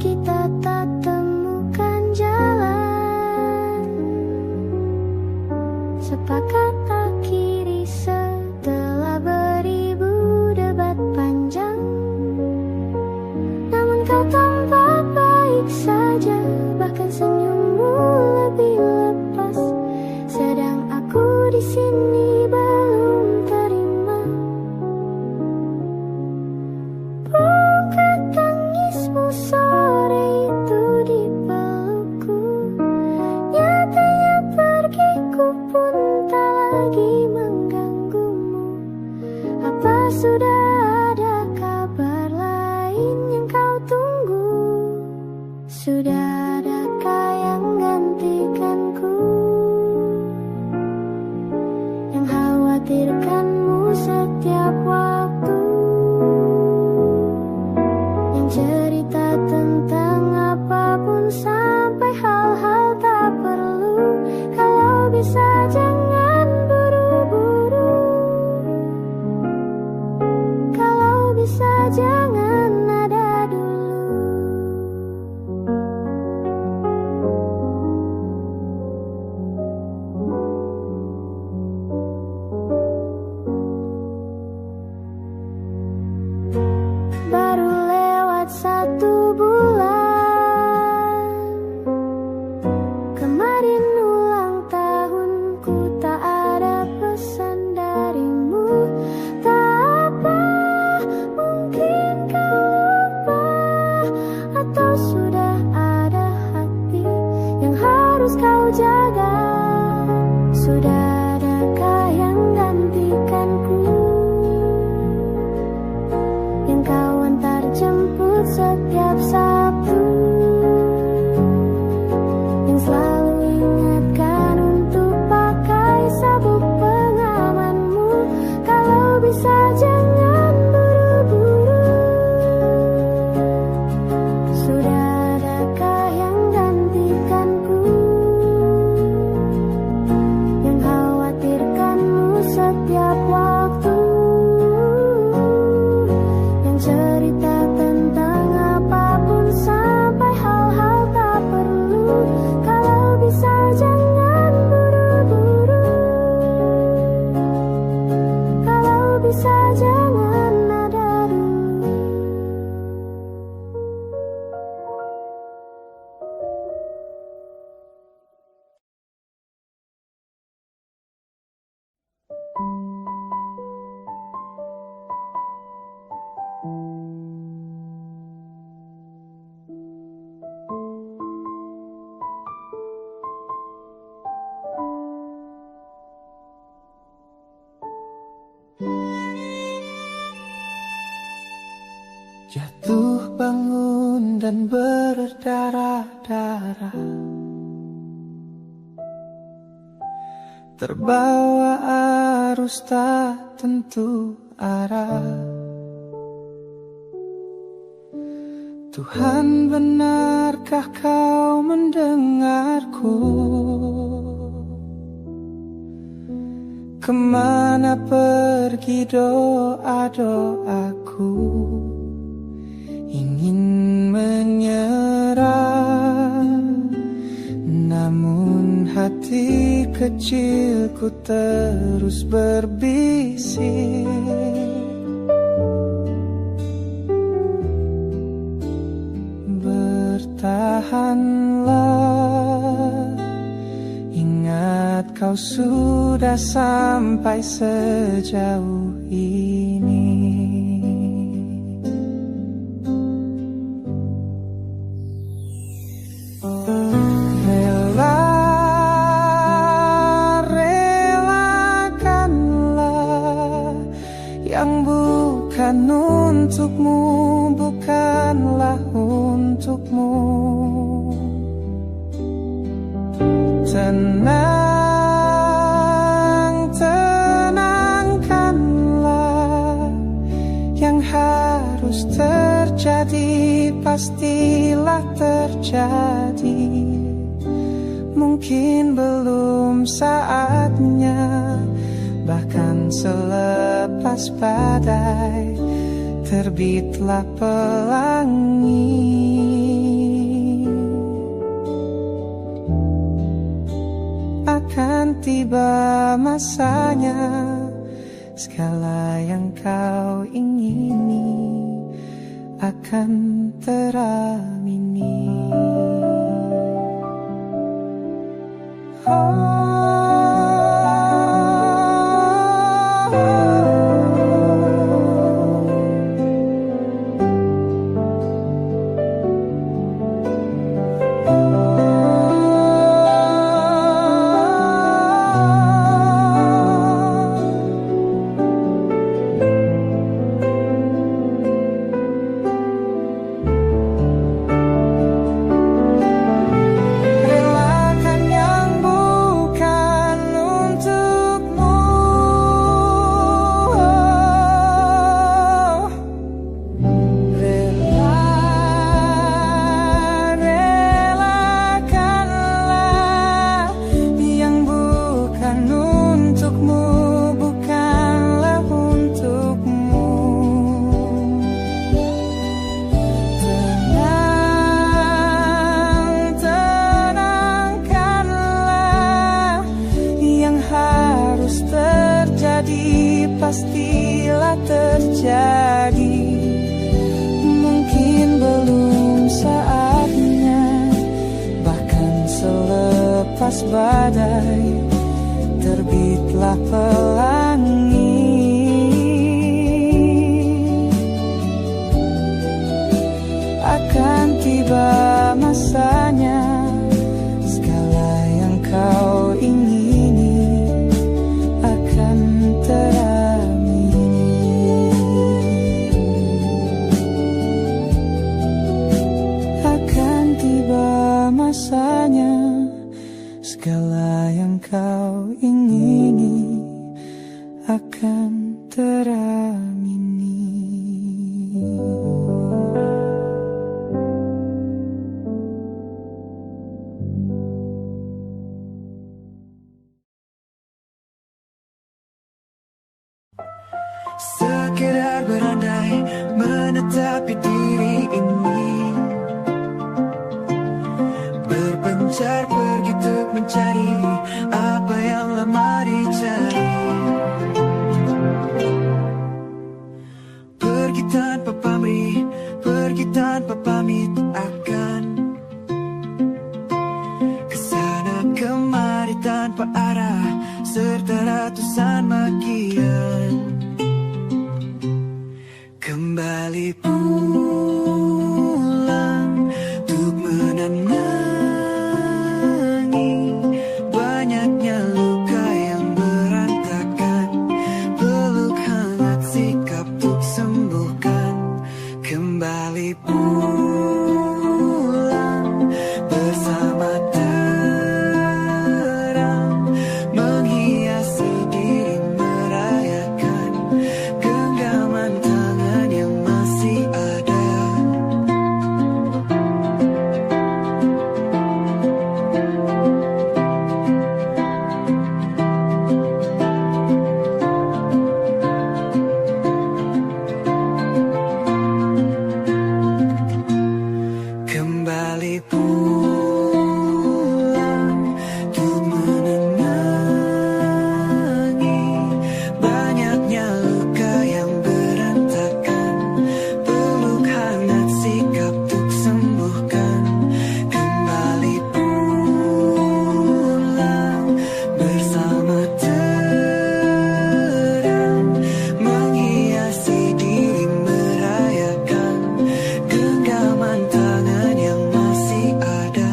Kita tak temukan jalan, sepakat akhiri setelah beribu debat panjang. Namun kau tampak baik saja, bahkan senyummu lebih lepas, sedang aku di sini belum terima. Bukan tangismu sore itu di pelukku, nyatanya pergiku pun tak lagi mengganggumu. Apa sudah ada kabar lain yang kau tunggu? Sudah adakah yang gantikanku, yang khawatirkanmu setiap waktu, yang cerita tentang apapun sampai hal-hal tak perlu. Kalau bisa jangan buru-buru, kalau bisa jangan ada bulan. Kemarin ulang tahunku, tak ada pesan darimu. Tak apa, mungkin kau lupa, atau sudah ada hati yang harus kau jaga. Sudah adakah yang gantikanku, yang kau antar jemput setiap Sabtu, yang selalu ingatkan untuk pakai sabuk pengamanmu. Kalau bisa jangan buru-buru. Sudah adakah yang gantikanku, yang khawatirkanmu setiap waktu, yang cerita tentang apapun sampai hal-hal tak perlu. Kalau bisa jangan buru-buru. Kalau bisa jangan ada dulu. Jatuh bangun dan berdarah-darah, terbawa arus tak tentu arah. Tuhan, benarkah kau mendengarku? Kemana pergi doa-doaku? Ingin menyerah, namun hati kecilku terus berbisik. Bertahanlah, ingat kau sudah sampai sejauh ini. Relakanlah yang bukan untukmu, bukanlah untukmu. Tenang, tenangkanlah, yang harus terjadi pastilah terjadi. Mungkin belum saatnya, bahkan selepas badai terbitlah pelangi. Akan tiba masanya, segala yang kau ingini akan teramini. Relakan yang badai, terbitlah pelangi. Akan tiba masanya, segala yang kau ingini akan teramini. Akan tiba masanya, segala yang kau ingini akan teramini. Sekedar berandai menetapi diri ini, berpencar pergi untuk mencari apa yang lama dicari. Pergi tanpa pamrih, pergi tanpa pamit, akan kesana kemari tanpa arah, serta ratusan makian. Kembali pulang untuk menenangi banyaknya luka yang berantakan, peluk hangat sikap untuk sembuhkan. Kembali pulang bersama terang, menghiasi diri merayakan genggaman tangan yang masih ada. Kembali pulang untuk menenangi banyaknya luka yang berantakan, peluk hangat sikap untuk sembuhkan. Kembali pulang bersama terang, menghiasi diri merayakan genggaman tangan yang masih ada.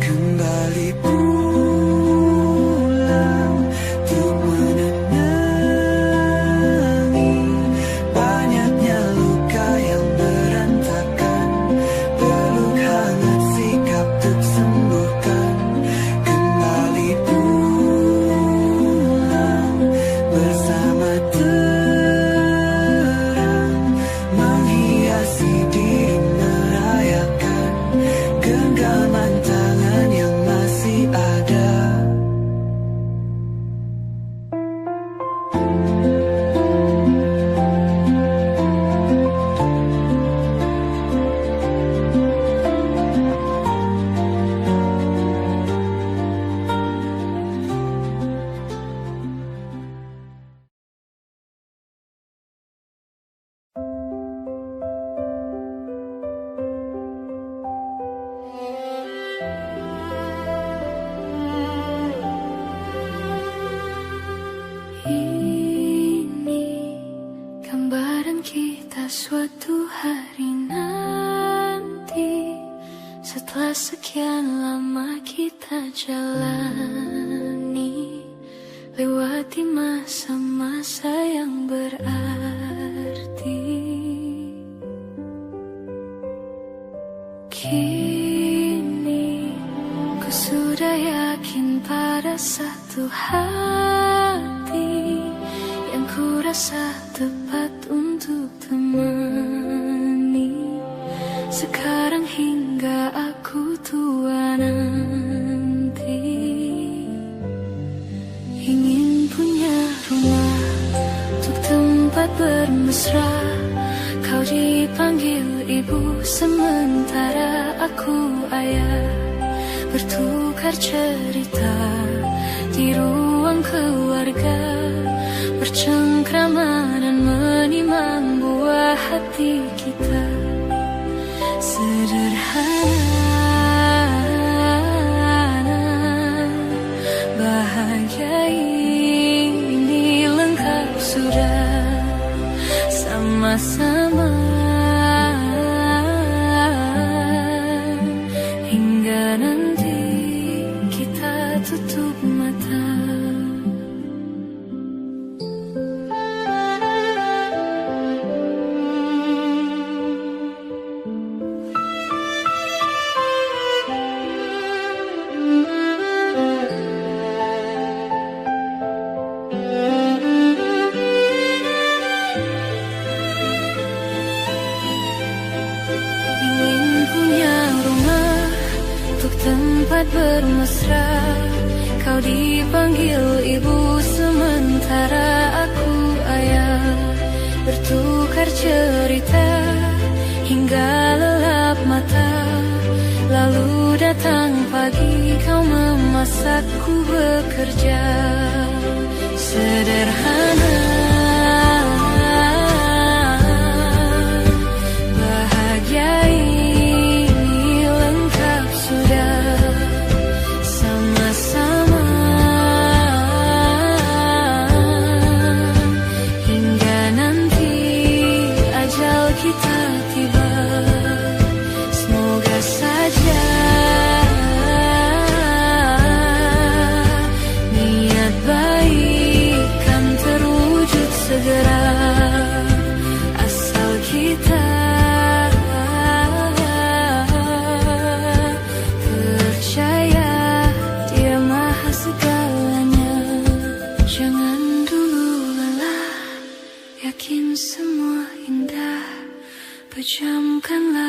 Kembali pulang untuk menenangi banyaknya luka yang berantakan, peluk hangat sikap untuk sembuhkan. Kembali pulang bersama terang, menghiasi diri merayakan genggaman tangan yang masih ada. Ini gambaran kita suatu hari nanti, setelah sekian lama kita jalani, lewati masa-masa yang berarti. Kini ku sudah yakin pada satu hati yang ku rasa tepat untuk temani. Sekarang hingga aku tua nanti, ingin punya rumah untuk tempat bermesra. Kau dipanggil ibu sementara aku ayah, bertukar cerita di ruang keluarga, bercengkrama dan menimang buah hati kita. Sederhana, bahagia ini lengkap sudah sama-sama, hingga nanti kita tutup mata. Tempat bermesra, kau dipanggil ibu sementara aku ayah, bertukar cerita hingga lelap mata. Lalu datang pagi, kau memasakku bekerja. Sederhana, bahagia ini lengkap sudah sama-sama, hingga nanti ajal kita tiba. Semoga saja niat baik kan terwujud segera, asal kita percaya Dia maha segalanya. Jangan dulu lelah, yakin semua indah, pejamkanlah